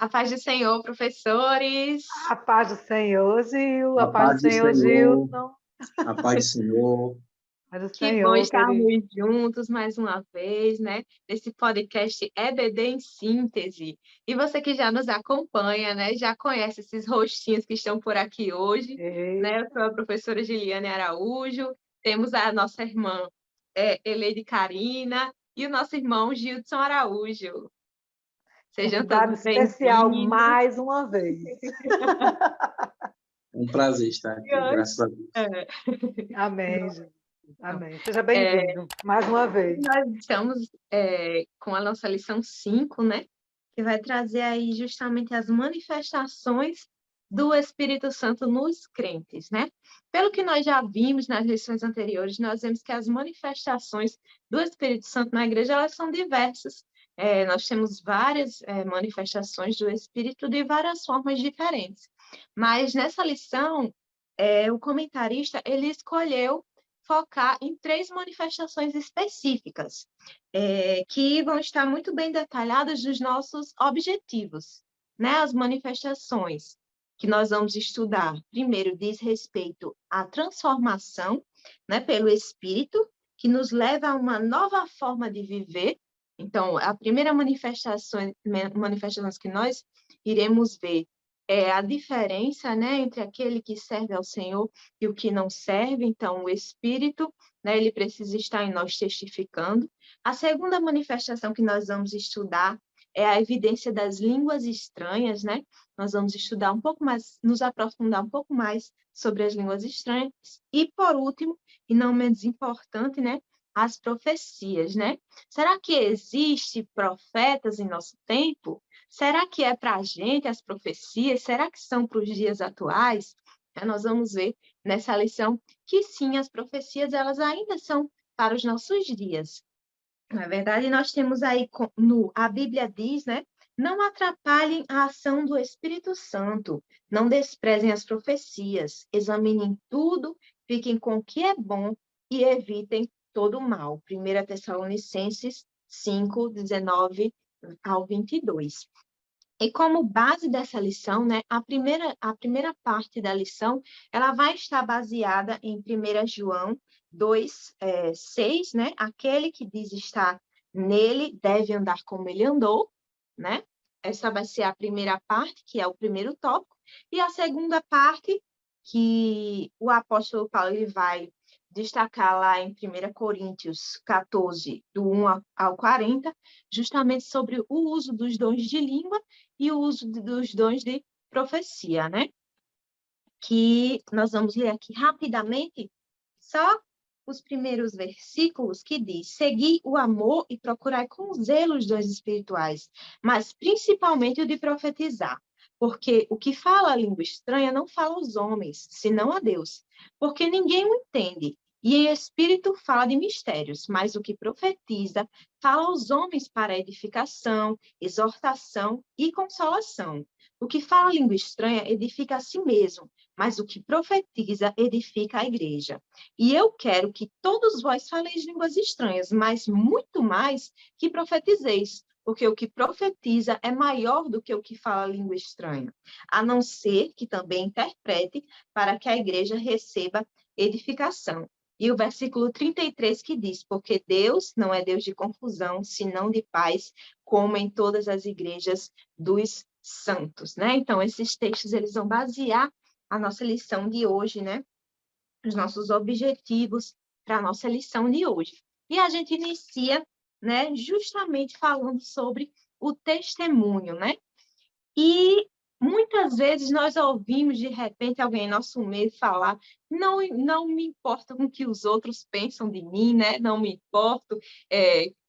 A paz do Senhor, professores. A paz do Senhor, Gil. A A paz do paz do Senhor, Senhor, Gilson. a paz do Senhor. A paz do Que bom Senhor, estarmos querido. juntos mais uma vez, né? Nesse podcast EBD em Síntese. E você que já nos acompanha, né? Já conhece esses rostinhos que estão por aqui hoje, né? Eu sou a professora Giliane Araújo, temos a nossa irmã Eleide Carina e o nosso irmão Gildson Araújo. Sejam Convidado todos especial bem-vindos. mais uma vez. Um prazer estar aqui, graças a Deus. Amém, Gil. Amém. Seja bem-vindo mais uma vez. Nós estamos com a nossa lição 5, né? Que vai trazer aí justamente as manifestações do Espírito Santo nos crentes, né? Pelo que nós já vimos nas lições anteriores, nós vemos que as manifestações do Espírito Santo na igreja, elas são diversas. Nós temos várias manifestações do Espírito de várias formas diferentes. Mas nessa lição, o comentarista, ele escolheu focar em 3 manifestações específicas, que vão estar muito bem detalhadas nos nossos objetivos, né? As manifestações que nós vamos estudar, primeiro, diz respeito à transformação, né, pelo Espírito, que nos leva a uma nova forma de viver. Então, a primeira manifestação que nós iremos ver é a diferença, né, entre aquele que serve ao Senhor e o que não serve. Então, o Espírito, né, ele precisa estar em nós testificando. A segunda manifestação que nós vamos estudar é a evidência das línguas estranhas, né? Nós vamos estudar um pouco mais, nos aprofundar um pouco mais sobre as línguas estranhas. E, por último, e não menos importante, né, as profecias, né? Será que existe profetas em nosso tempo? Será que é para a gente as profecias? Será que são para os dias atuais? Nós vamos ver nessa lição que sim, as profecias elas ainda são para os nossos dias. Na verdade, nós temos aí, a Bíblia diz, né? Não atrapalhem a ação do Espírito Santo, não desprezem as profecias, examinem tudo, fiquem com o que é bom e evitem todo o mal. 1 Tessalonicenses 5, 19 ao 22. E como base dessa lição, né, a primeira parte da lição, ela vai estar baseada em 1 João 2, 6, né? Aquele que diz estar nele deve andar como ele andou, né? Essa vai ser a primeira parte, que é o primeiro tópico. E a segunda parte, que o apóstolo Paulo ele vai destacar lá em 1 Coríntios 14, do 1 ao 40, justamente sobre o uso dos dons de língua e o uso dos dons de profecia, né? Que nós vamos ler aqui rapidamente, só os primeiros versículos que diz: segui o amor e procurai com zelo os dons espirituais, mas principalmente o de profetizar. Porque o que fala a língua estranha não fala aos homens, senão a Deus. Porque ninguém o entende. E em espírito fala de mistérios, mas o que profetiza fala aos homens para edificação, exortação e consolação. O que fala a língua estranha edifica a si mesmo, mas o que profetiza edifica a igreja. E eu quero que todos vós faleis línguas estranhas, mas muito mais que profetizeis, porque o que profetiza é maior do que o que fala língua estranha, a não ser que também interprete para que a igreja receba edificação. E o versículo 33 que diz: porque Deus não é Deus de confusão, senão de paz, como em todas as igrejas dos santos, né? Então, esses textos, eles vão basear a nossa lição de hoje, né? Os nossos objetivos para a nossa lição de hoje. E a gente inicia, né, justamente falando sobre o testemunho, né? E muitas vezes nós ouvimos, de repente, alguém em nosso meio falar: não me importa com o que os outros pensam de mim, né? Não me importo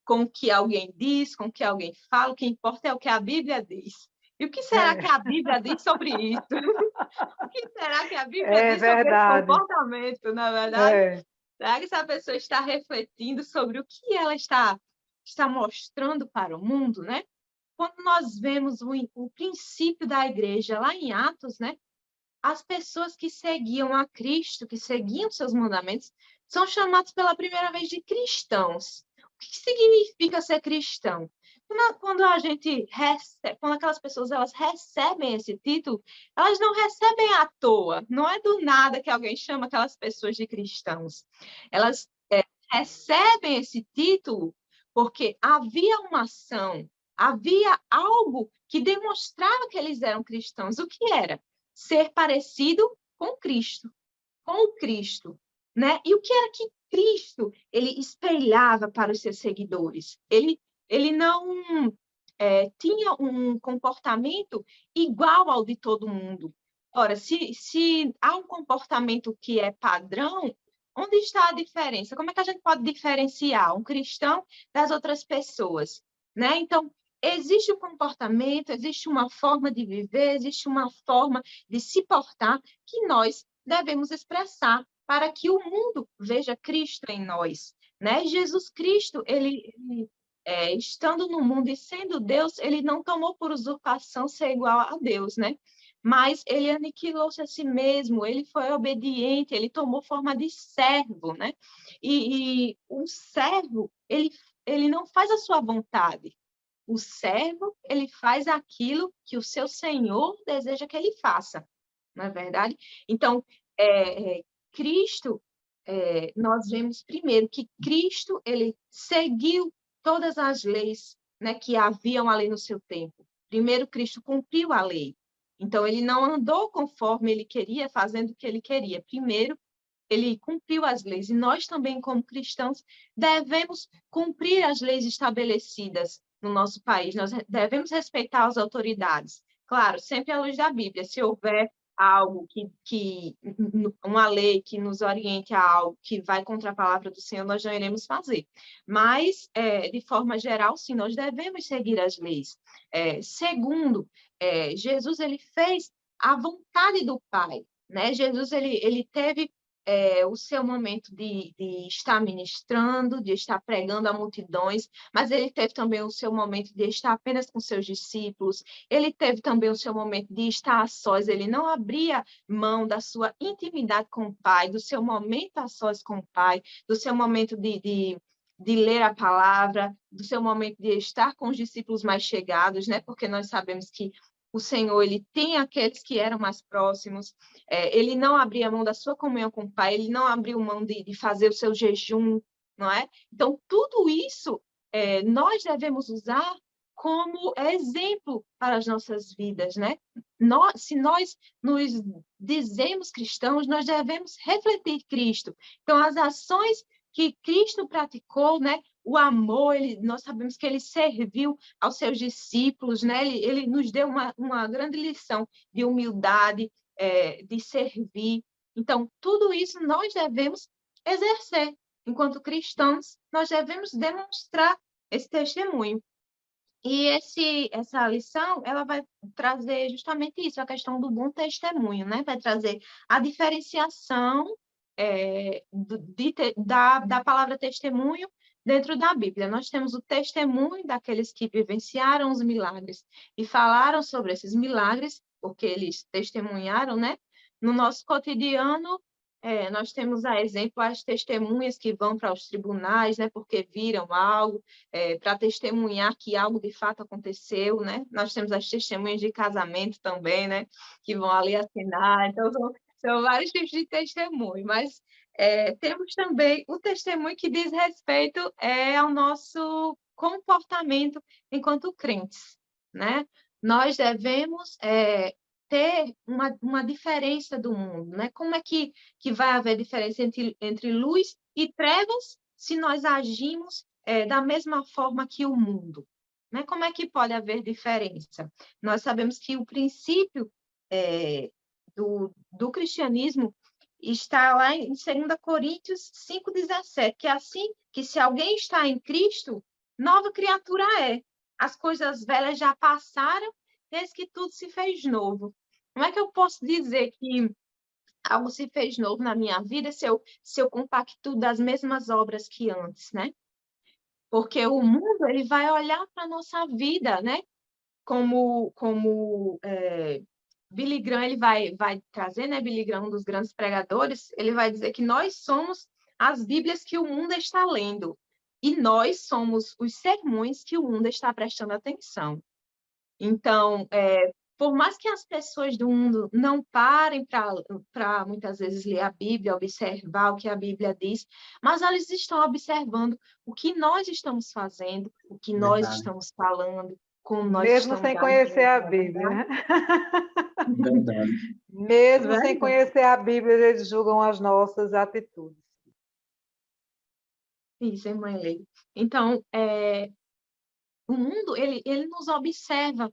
com o que alguém diz, com o que alguém fala, o que importa é o que a Bíblia diz. E o que será que a Bíblia diz sobre isso? O que será que a Bíblia diz sobre esse comportamento, na verdade? Será que essa pessoa está refletindo sobre o que ela está mostrando para o mundo, né? Quando nós vemos o princípio da igreja lá em Atos, né? As pessoas que seguiam a Cristo, que seguiam seus mandamentos, são chamados pela primeira vez de cristãos. O que significa ser cristão? Quando a gente recebe, quando aquelas pessoas elas recebem esse título, elas não recebem à toa. Não é do nada que alguém chama aquelas pessoas de cristãos. Elas recebem esse título porque havia uma ação, havia algo que demonstrava que eles eram cristãos. O que era? Ser parecido com Cristo, com o Cristo, né? E o que era que Cristo ele espelhava para os seus seguidores? Ele não tinha um comportamento igual ao de todo mundo. Ora, se há um comportamento que é padrão, onde está a diferença? Como é que a gente pode diferenciar um cristão das outras pessoas, né? Então, existe um comportamento, existe uma forma de viver, existe uma forma de se portar que nós devemos expressar para que o mundo veja Cristo em nós, né? Jesus Cristo, estando no mundo e sendo Deus, ele não tomou por usurpação ser igual a Deus, né? Mas ele aniquilou-se a si mesmo, ele foi obediente, ele tomou forma de servo, né? E o servo, ele não faz a sua vontade. O servo, ele faz aquilo que o seu senhor deseja que ele faça, não é verdade? Então, Cristo, nós vemos primeiro que Cristo, ele seguiu todas as leis, né, que haviam ali no seu tempo. Primeiro, Cristo cumpriu a lei. Então, ele não andou conforme ele queria, fazendo o que ele queria. Primeiro, ele cumpriu as leis. E nós também, como cristãos, devemos cumprir as leis estabelecidas no nosso país. Nós devemos respeitar as autoridades. Claro, sempre à luz da Bíblia. Se houver algo uma lei que nos oriente a algo que vai contra a palavra do Senhor, nós não iremos fazer. Mas, de forma geral, sim, nós devemos seguir as leis. Segundo, Jesus ele fez a vontade do Pai, né? Jesus ele teve o seu momento de estar ministrando, de estar pregando a multidões, mas ele teve também o seu momento de estar apenas com seus discípulos, ele teve também o seu momento de estar a sós, ele não abria mão da sua intimidade com o Pai, do seu momento a sós com o Pai, do seu momento de ler a palavra, do seu momento de estar com os discípulos mais chegados, né? Porque nós sabemos que o Senhor, ele tem aqueles que eram mais próximos, ele não abria mão da sua comunhão com o Pai, ele não abriu mão de fazer o seu jejum, não é? Então, tudo isso nós devemos usar como exemplo para as nossas vidas, né? Se nós nos dizemos cristãos, nós devemos refletir Cristo. Então, as ações que Cristo praticou, né? O amor, nós sabemos que ele serviu aos seus discípulos, né? Ele nos deu uma grande lição de humildade, de servir. Então, tudo isso nós devemos exercer. Enquanto cristãos, nós devemos demonstrar esse testemunho. E essa lição, ela vai trazer justamente isso, a questão do bom testemunho, né? Vai trazer a diferenciação da palavra testemunho dentro da Bíblia. Nós temos o testemunho daqueles que vivenciaram os milagres e falaram sobre esses milagres, porque eles testemunharam, né? No nosso cotidiano, nós temos, a exemplo, as testemunhas que vão para os tribunais, né? Porque viram algo, para testemunhar que algo de fato aconteceu, né? Nós temos as testemunhas de casamento também, né? Que vão ali assinar. Então, são vários tipos de testemunho, mas temos também o testemunho que diz respeito ao nosso comportamento enquanto crentes, né? Nós devemos ter uma diferença do mundo, né? Como é que vai haver diferença entre luz e trevas se nós agimos da mesma forma que o mundo? Né? Como é que pode haver diferença? Nós sabemos que o princípio do cristianismo está lá em 2 Coríntios 5,17, que é assim que se alguém está em Cristo, nova criatura é. As coisas velhas já passaram, desde que tudo se fez novo. Como é que eu posso dizer que algo se fez novo na minha vida se eu compacto das mesmas obras que antes, né? Porque o mundo ele vai olhar para a nossa vida, né? Como Billy Graham ele vai trazer, né? Billy Graham, um dos grandes pregadores, ele vai dizer que nós somos as Bíblias que o mundo está lendo. E nós somos os sermões que o mundo está prestando atenção. Então, por mais que as pessoas do mundo não parem para muitas vezes ler a Bíblia, observar o que a Bíblia diz, mas elas estão observando o que nós estamos fazendo, o que nós Verdade, estamos falando, como nós Mesmo estamos sem conhecer agindo, a na Bíblia, verdade. né? verdade. Mesmo sem Verdade. conhecer a Bíblia, eles julgam as nossas atitudes. Isso, irmã Leila. Então, o mundo, ele nos observa,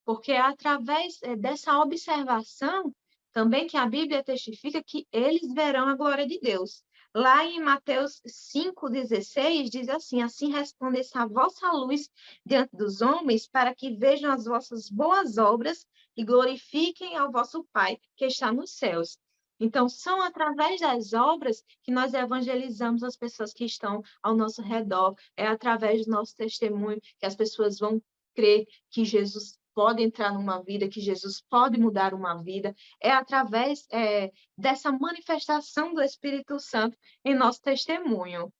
porque é através dessa observação também que a Bíblia testifica que eles verão a glória de Deus. Lá em Mateus 5,16 diz assim: assim resplandeça a vossa luz diante dos homens, para que vejam as vossas boas obras e glorifiquem ao vosso Pai que está nos céus. Então, são através das obras que nós evangelizamos as pessoas que estão ao nosso redor, é através do nosso testemunho que as pessoas vão crer que Jesus pode entrar numa vida, que Jesus pode mudar uma vida, é através dessa manifestação do Espírito Santo em nosso testemunho.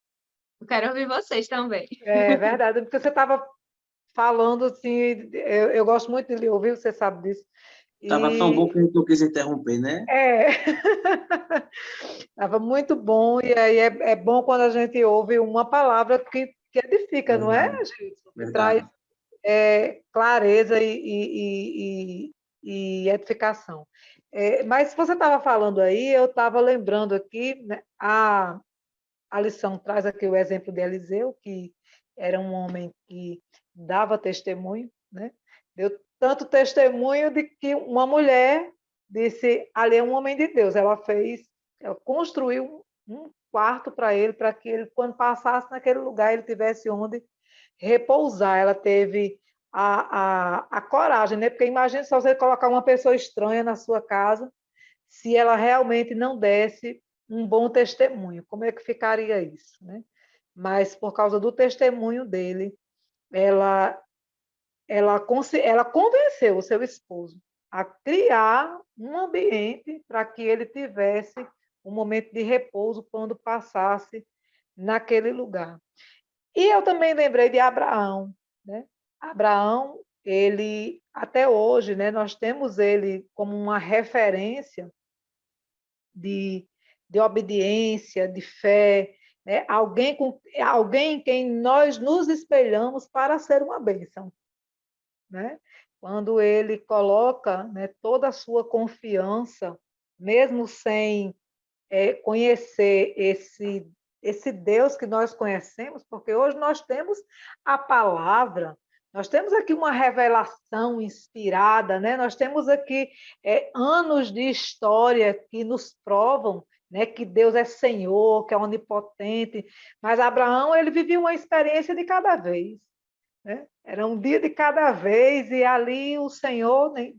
Eu quero ouvir vocês também. É verdade, porque você estava falando assim, eu gosto muito de lhe ouvir, você sabe disso. Estava tão bom E que a gente não quis interromper, né? estava muito bom, e aí é bom quando a gente ouve uma palavra que edifica, não é, Verdade, Gilson? Que traz verdade. clareza e edificação. Mas você estava falando aí, eu estava lembrando aqui, né, a lição traz aqui o exemplo de Eliseu, que era um homem que dava testemunho, né? Deu tanto testemunho de que uma mulher disse, ali é um homem de Deus. Ela construiu um quarto para ele, para que ele, quando passasse naquele lugar, ele tivesse onde repousar. Ela teve a coragem, né? Porque imagine só você colocar uma pessoa estranha na sua casa, se ela realmente não desse um bom testemunho. Como é que ficaria isso, né? Mas por causa do testemunho dele, ela, ela convenceu o seu esposo a criar um ambiente para que ele tivesse um momento de repouso quando passasse naquele lugar. E eu também lembrei de Abraão, né? Abraão, ele até hoje, né, nós temos ele como uma referência de, de obediência, de fé, né? Alguém em quem nós nos espelhamos para ser uma bênção, né? Quando ele coloca, né, toda a sua confiança, mesmo sem conhecer esse Deus que nós conhecemos, porque hoje nós temos a palavra, nós temos aqui uma revelação inspirada, né? Nós temos aqui anos de história que nos provam, né, que Deus é Senhor, que é onipotente, mas Abraão ele vivia uma experiência de cada vez, né? Era um dia de cada vez e ali o Senhor, né?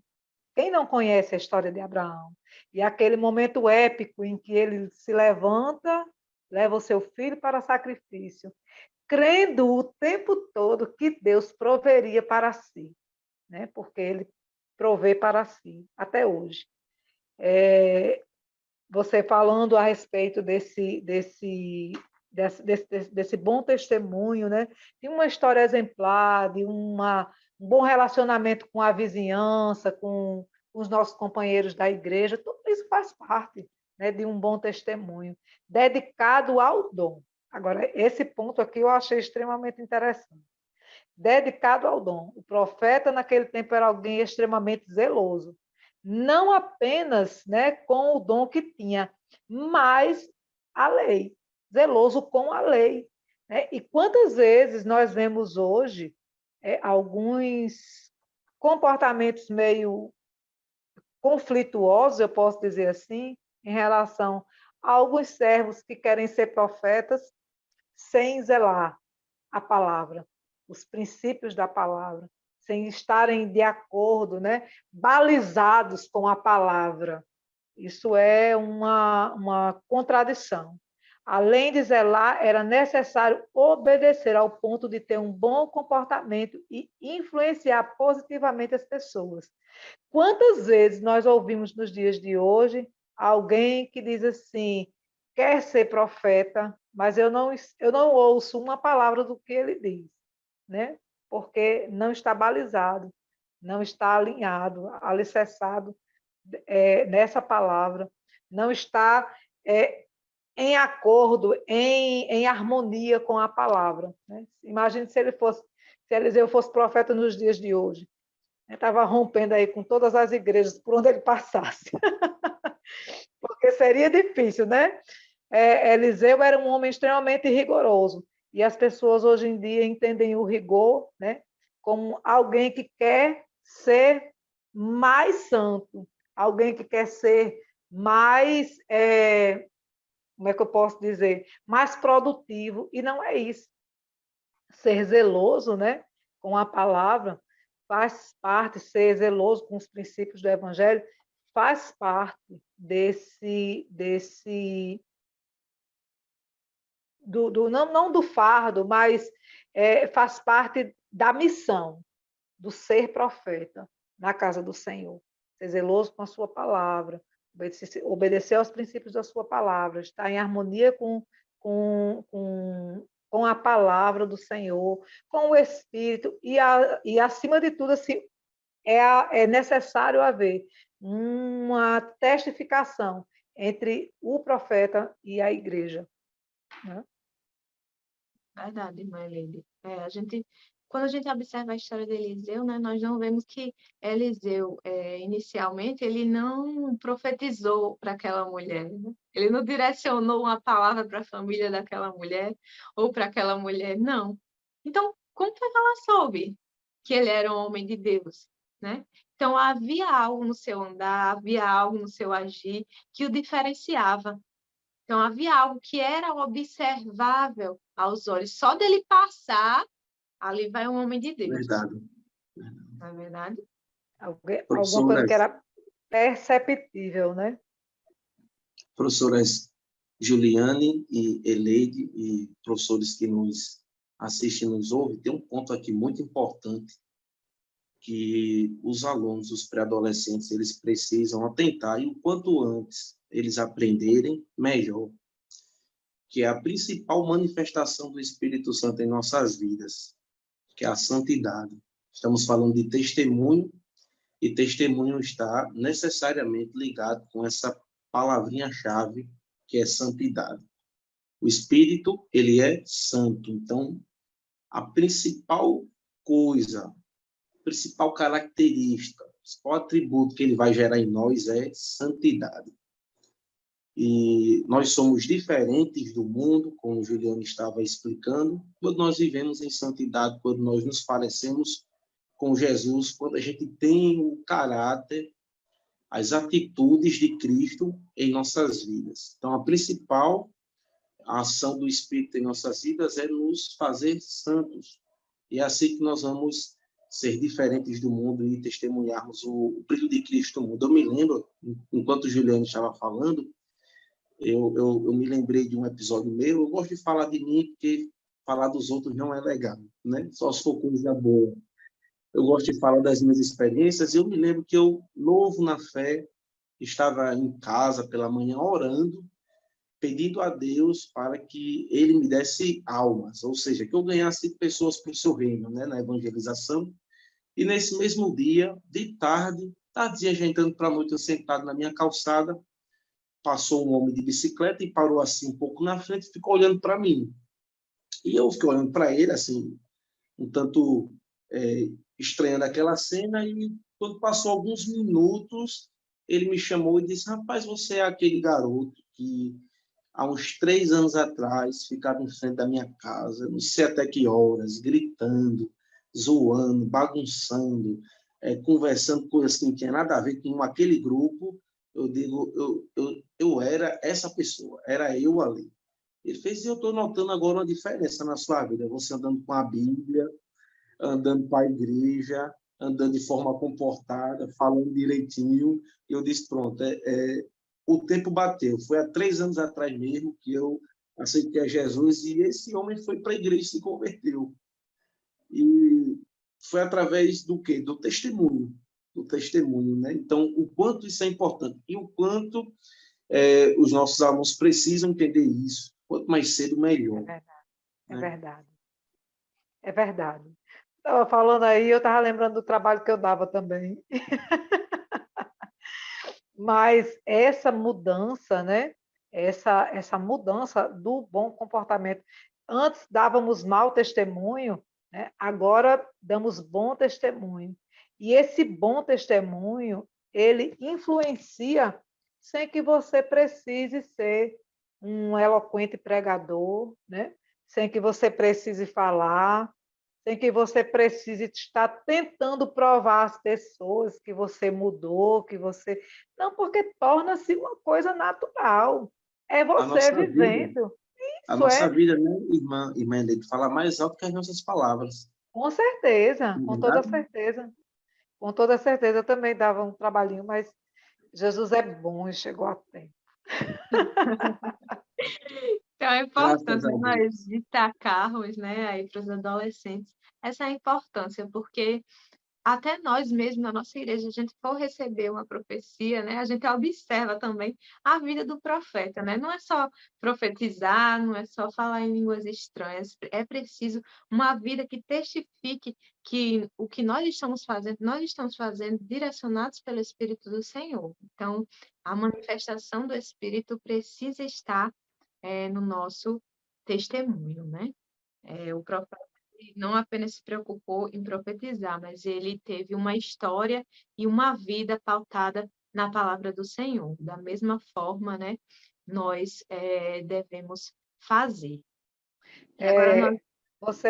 Quem não conhece a história de Abraão? E aquele momento épico em que ele se levanta, leva o seu filho para sacrifício, crendo o tempo todo que Deus proveria para si, né? Porque ele provê para si, até hoje. Você falando a respeito desse bom testemunho, né? De uma história exemplar, de um bom relacionamento com a vizinhança, com os nossos companheiros da igreja, tudo isso faz parte, né, de um bom testemunho, dedicado ao dom. Agora, esse ponto aqui eu achei extremamente interessante. Dedicado ao dom. O profeta, naquele tempo, era alguém extremamente zeloso. Não apenas, né, com o dom que tinha, mas a lei. Zeloso com a lei, né? E quantas vezes nós vemos hoje alguns comportamentos meio conflituosos, eu posso dizer assim, em relação a alguns servos que querem ser profetas sem zelar a palavra, os princípios da palavra, sem estarem de acordo, né, balizados com a palavra. Isso é uma contradição. Além de zelar, era necessário obedecer ao ponto de ter um bom comportamento e influenciar positivamente as pessoas. Quantas vezes nós ouvimos nos dias de hoje alguém que diz assim: quer ser profeta, mas eu não ouço uma palavra do que ele diz, né? Porque não está balizado, não está alinhado, alicerçado nessa palavra, não está em acordo, em harmonia com a palavra. Né? Imagine se Eliseu fosse profeta nos dias de hoje. Estava rompendo aí com todas as igrejas por onde ele passasse. Porque seria difícil, né? Eliseu era um homem extremamente rigoroso. E as pessoas hoje em dia entendem o rigor, né, como alguém que quer ser mais santo, alguém que quer ser mais, como é que eu posso dizer, mais produtivo. E não é isso. Ser zeloso, né, com a palavra faz parte, ser zeloso com os princípios do Evangelho faz parte não do fardo, mas faz parte da missão do ser profeta na casa do Senhor. Ser zeloso com a sua palavra, obedecer aos princípios da sua palavra, estar em harmonia com a palavra do Senhor, com o Espírito, e acima de tudo, assim, é necessário haver uma testificação entre o profeta e a igreja. Né? Verdade, Marlene. Quando a gente observa a história de Eliseu, né, nós não vemos que Eliseu, inicialmente, ele não profetizou para aquela mulher, né? Ele não direcionou uma palavra para a família daquela mulher ou para aquela mulher, não. Então, como foi que ela soube que ele era um homem de Deus, né? Então, havia algo no seu andar, havia algo no seu agir que o diferenciava. Então, havia algo que era observável aos olhos. Só dele passar, ali vai um homem de Deus. Verdade. Não é verdade? Alguma coisa que era perceptível, né? Professoras Juliane e Eleide e professores que nos assistem e nos ouvem, tem um ponto aqui muito importante que os alunos, os pré-adolescentes, eles precisam atentar e o quanto antes eles aprenderem, melhor, que é a principal manifestação do Espírito Santo em nossas vidas, que é a santidade. Estamos falando de testemunho, e testemunho está necessariamente ligado com essa palavrinha-chave, que é santidade. O Espírito, ele é santo. Então, a principal coisa, a principal característica, o principal atributo que ele vai gerar em nós é santidade. E nós somos diferentes do mundo, como o Juliano estava explicando, quando nós vivemos em santidade, quando nós nos parecemos com Jesus, quando a gente tem o caráter, as atitudes de Cristo em nossas vidas. Então, a principal ação do Espírito em nossas vidas é nos fazer santos. E é assim que nós vamos ser diferentes do mundo e testemunharmos o brilho de Cristo no mundo. Eu me lembro, enquanto o Juliano estava falando, eu me lembrei de um episódio meu. Eu gosto de falar de mim porque falar dos outros não é legal, né? Só se for coisa boa. Eu gosto de falar das minhas experiências. Eu me lembro que eu, novo na fé, estava em casa pela manhã orando, pedindo a Deus para que Ele me desse almas, ou seja, que eu ganhasse pessoas para o seu reino, né, na evangelização. E nesse mesmo dia, de tarde, tardinha já entrando para a noite, eu sentado na minha calçada, passou um homem de bicicleta e parou assim um pouco na frente e ficou olhando para mim. E eu fiquei olhando para ele, assim, um tanto estranhando aquela cena, e quando passou alguns minutos, ele me chamou e disse: rapaz, você é aquele garoto que há uns 3 anos atrás ficava em frente da minha casa, não sei até que horas, gritando, zoando, bagunçando, conversando coisas que não tinha nada a ver com aquele grupo. Eu digo, eu era essa pessoa, era eu ali. Ele fez: e eu estou notando agora uma diferença na sua vida, você andando com a Bíblia, andando para a igreja, andando de forma comportada, falando direitinho. E eu disse: pronto, o tempo bateu. Foi há 3 anos atrás mesmo que eu aceitei a Jesus, e esse homem foi para a igreja e se converteu. E foi através do quê? Do testemunho, né? Então, o quanto isso é importante e o quanto os nossos alunos precisam entender isso. Quanto mais cedo, melhor. É verdade. É verdade. Estava falando aí, eu estava lembrando do trabalho que eu dava também. Mas essa mudança, né? Essa mudança do bom comportamento. Antes dávamos mau testemunho, né? Agora damos bom testemunho. E esse bom testemunho, ele influencia sem que você precise ser um eloquente pregador, né? Sem que você precise falar, sem que você precise estar tentando provar às pessoas que você mudou, que você... Não, porque torna-se uma coisa natural. É A você nossa vida, vivendo. a Isso nossa é, vida, né, irmã Eleide, fala mais alto que as nossas palavras. com certeza, Não é com toda verdade? certeza. Com toda certeza, eu também dava um trabalhinho, mas Jesus é bom e chegou a tempo. Então, é Graças importante a nós Deus. destacarmos, né, aí para os adolescentes, essa importância, porque até nós mesmos, na nossa igreja, a gente for receber uma profecia, né? A gente observa também a vida do profeta, né? Não é só profetizar, não é só falar em línguas estranhas, é preciso uma vida que testifique que o que nós estamos fazendo direcionados pelo Espírito do Senhor. Então, a manifestação do Espírito precisa estar no nosso testemunho, né? O profeta ele não apenas se preocupou em profetizar, mas ele teve uma história e uma vida pautada na palavra do Senhor. Da mesma forma, né, nós devemos fazer. E agora nós...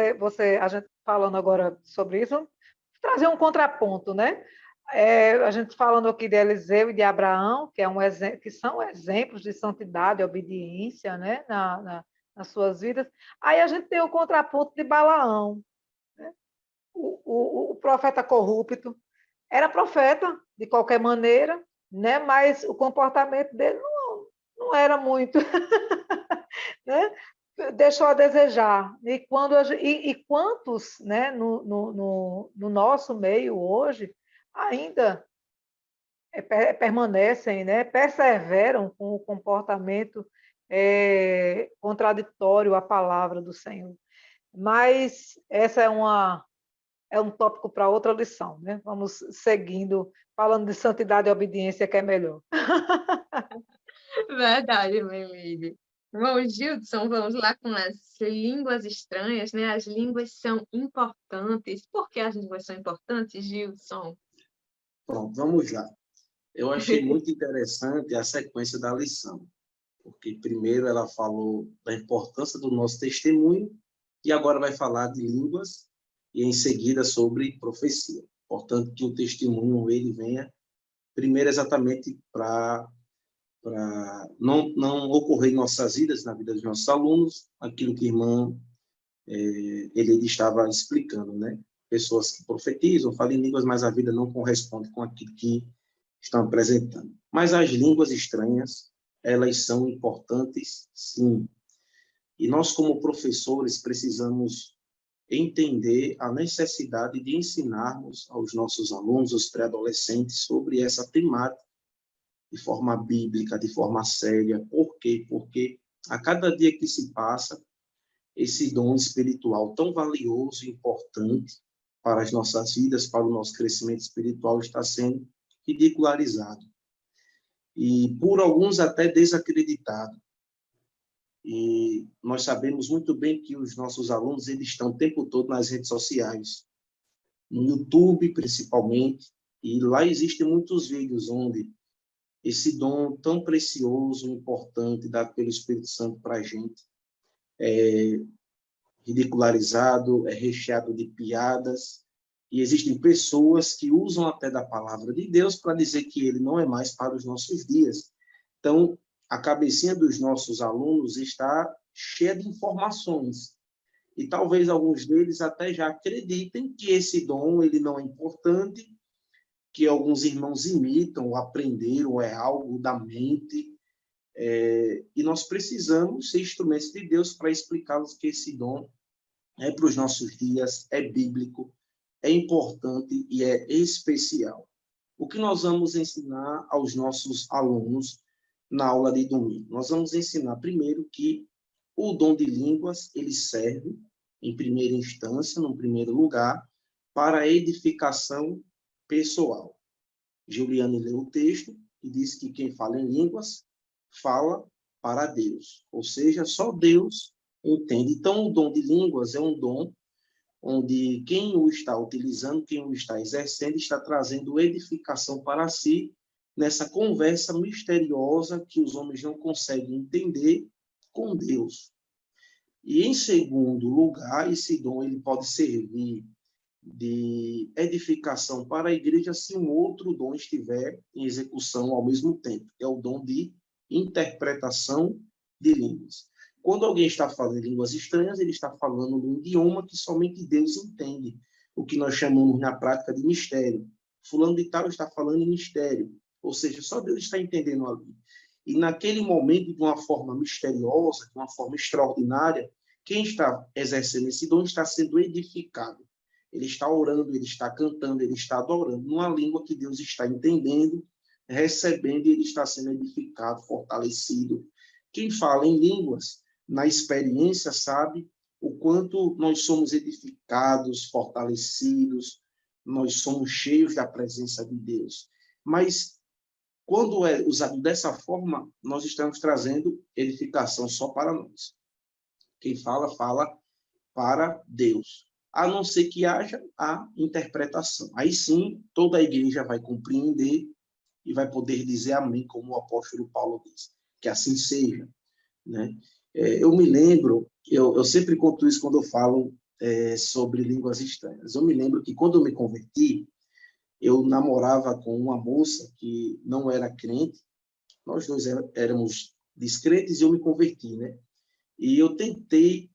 A gente falando agora sobre isso, trazer um contraponto, né? A gente falando aqui de Eliseu e de Abraão, que são exemplos de santidade e obediência, né? Nas suas vidas. Aí a gente tem o contraponto de Balaão, né? O profeta corrupto. Era profeta, de qualquer maneira, né? Mas o comportamento dele não era muito, né? Deixou a desejar. E quantos, né, no nosso meio hoje ainda permanecem, né, perseveram com o comportamento contraditório à palavra do Senhor. Mas essa é um tópico para outra lição, né? Vamos seguindo, falando de santidade e obediência, que é melhor. Verdade, Melide. Bom, Gildson, vamos lá com as línguas estranhas, né? As línguas são importantes. Por que as línguas são importantes, Gildson? Pronto, vamos lá. Eu achei muito interessante a sequência da lição, porque primeiro ela falou da importância do nosso testemunho e agora vai falar de línguas e em seguida sobre profecia. Portanto, que o testemunho ele venha primeiro exatamente para não ocorrer em nossas vidas, na vida dos nossos alunos, aquilo que a irmã ele estava explicando, né? Pessoas que profetizam, falam em línguas, mas a vida não corresponde com aquilo que estão apresentando. Mas as línguas estranhas, elas são importantes, sim. E nós, como professores, precisamos entender a necessidade de ensinarmos aos nossos alunos, os pré-adolescentes, sobre essa temática de forma bíblica, de forma séria. Por quê? Porque a cada dia que se passa, esse dom espiritual tão valioso e importante para as nossas vidas, para o nosso crescimento espiritual, está sendo ridicularizado. E por alguns até desacreditado. E nós sabemos muito bem que os nossos alunos eles estão o tempo todo nas redes sociais, no YouTube principalmente, e lá existem muitos vídeos onde esse dom tão precioso, importante, dado pelo Espírito Santo para a gente, é ridicularizado, é recheado de piadas, e existem pessoas que usam até da palavra de Deus para dizer que ele não é mais para os nossos dias. Então, a cabecinha dos nossos alunos está cheia de informações, e talvez alguns deles até já acreditem que esse dom ele não é importante, que alguns irmãos imitam, ou aprenderam, ou é algo da mente, e nós precisamos ser instrumentos de Deus para explicar-los que esse dom é para os nossos dias, é bíblico, é importante e é especial. O que nós vamos ensinar aos nossos alunos na aula de domingo? Nós vamos ensinar primeiro que o dom de línguas, ele serve, em primeira instância, no primeiro lugar, para a edificação pessoal. Juliane leu o texto e diz que quem fala em línguas fala para Deus, ou seja, só Deus entende. Então, o dom de línguas é um dom onde quem o está utilizando, quem o está exercendo, está trazendo edificação para si nessa conversa misteriosa que os homens não conseguem entender com Deus. E, em segundo lugar, esse dom ele pode servir de edificação para a igreja se um outro dom estiver em execução ao mesmo tempo, que é o dom de interpretação de línguas. Quando alguém está falando línguas estranhas, ele está falando um idioma que somente Deus entende, o que nós chamamos na prática de mistério. Fulano de tal está falando em mistério, ou seja, só Deus está entendendo ali. E naquele momento, de uma forma misteriosa, de uma forma extraordinária, quem está exercendo esse dom está sendo edificado. Ele está orando, ele está cantando, ele está adorando, numa língua que Deus está entendendo, recebendo, e ele está sendo edificado, fortalecido. Quem fala em línguas, na experiência, sabe o quanto nós somos edificados, fortalecidos, nós somos cheios da presença de Deus. Mas, quando é usado dessa forma, nós estamos trazendo edificação só para nós. Quem fala, fala para Deus, a não ser que haja a interpretação. Aí sim, toda a igreja vai compreender e vai poder dizer amém, como o apóstolo Paulo diz, que assim seja, né? Eu me lembro, eu sempre conto isso quando eu falo sobre línguas estranhas. Eu me lembro que quando eu me converti, eu namorava com uma moça que não era crente, nós dois éramos descrentes e eu me converti, né? E eu tentei,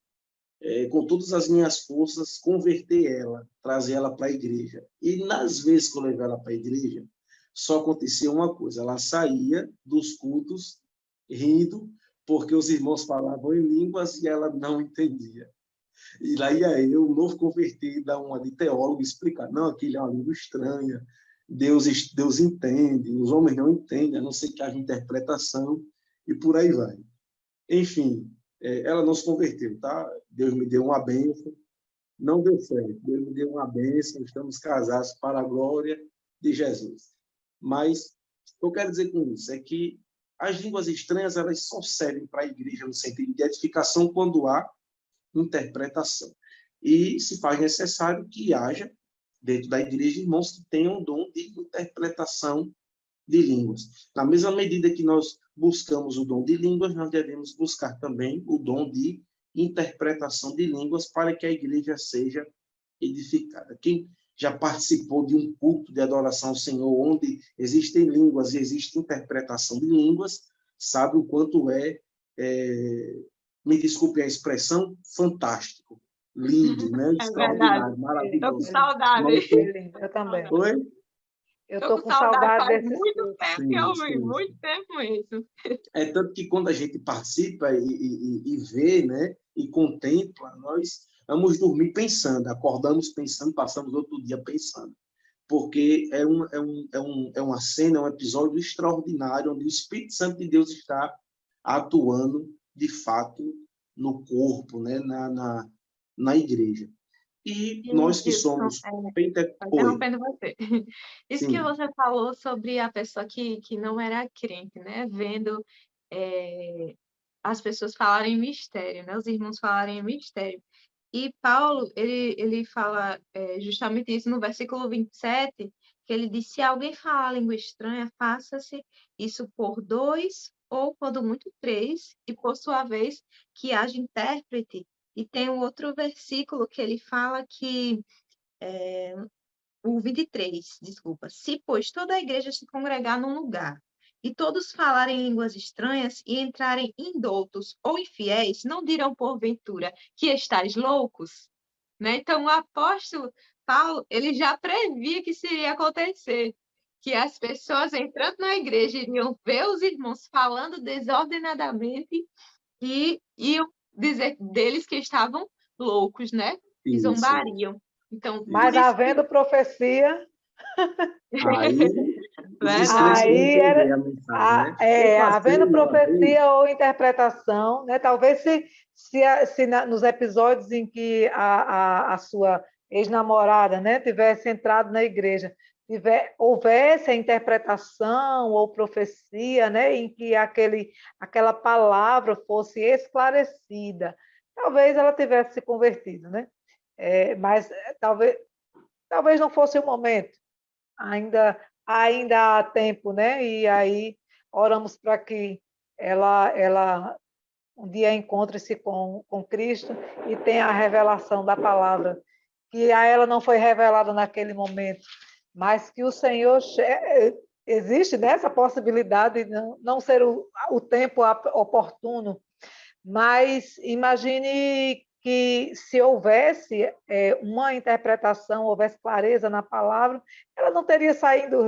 com todas as minhas forças, converter ela, trazer ela para a igreja. E nas vezes que eu levei ela para a igreja, só acontecia uma coisa, ela saía dos cultos rindo, porque os irmãos falavam em línguas e ela não entendia. E lá ia eu, novo convertido, dar uma de teólogo, explicar, não, aquilo é uma língua estranha, Deus entende, os homens não entendem, a não ser que haja interpretação, e por aí vai. Enfim, ela não se converteu, tá? Deus me deu uma bênção, não deu certo, Deus me deu uma bênção, estamos casados para a glória de Jesus. Mas o que eu quero dizer com isso é que as línguas estranhas, elas só servem para a igreja no sentido de edificação quando há interpretação. E se faz necessário que haja, dentro da igreja, irmãos que tenham o dom de interpretação de línguas. Na mesma medida que nós buscamos o dom de línguas, nós devemos buscar também o dom de interpretação de línguas para que a igreja seja edificada. Quem já participou de um culto de adoração ao Senhor, onde existem línguas e existe interpretação de línguas, sabe o quanto me desculpe a expressão, fantástico, lindo, né? É Extraordinário, verdade. Estou com maravilhoso. saudade. Eu também. Oi? Eu Estou estou com com saudade, saudade faz desses muito cultos. tempo que eu vi, Sim. muito tempo isso. É tanto que quando a gente participa e vê, né, e contempla, nós vamos dormir pensando, acordamos pensando, passamos outro dia pensando. Porque é uma cena, é um episódio extraordinário, onde o Espírito Santo de Deus está atuando, de fato, no corpo, né, na igreja. E nós que Isso, somos Oi, interrompendo você. Isso que sim, você falou sobre a pessoa que não era crente, né? Vendo as pessoas falarem em mistério, né? Os irmãos falarem em mistério. E Paulo, ele fala justamente isso no versículo 27, que ele diz, se alguém falar língua estranha, faça-se isso por dois ou, quando muito, três, e por sua vez, que haja intérprete. E tem um outro versículo que ele fala que, o 23, desculpa, se, pois, toda a igreja se congregar num lugar, e todos falarem línguas estranhas e entrarem indoutos ou infiéis, não dirão porventura que estáis loucos? Né? Então, o apóstolo Paulo, ele já previa que isso iria acontecer, que as pessoas entrando na igreja iriam ver os irmãos falando desordenadamente e iam dizer deles que estavam loucos, né? E isso, zombariam. Então, por Mas isso que havendo profecia, Aí, os Verdade. descrentes vão Aí entender era, a mensagem, né? Eu passei havendo uma vez, profecia ou interpretação, né? Talvez nos episódios em que a sua ex-namorada, né, tivesse entrado na igreja, houvesse a interpretação ou profecia, né, em que aquela palavra fosse esclarecida, talvez ela tivesse se convertido, né? Mas talvez não fosse o momento. Ainda há tempo, né? E aí oramos para que ela um dia encontre-se com Cristo e tenha a revelação da palavra, que a ela não foi revelada naquele momento, mas que o Senhor existe nessa possibilidade de não ser o tempo oportuno, mas imagine que se houvesse uma interpretação, houvesse clareza na palavra, ela não teria saído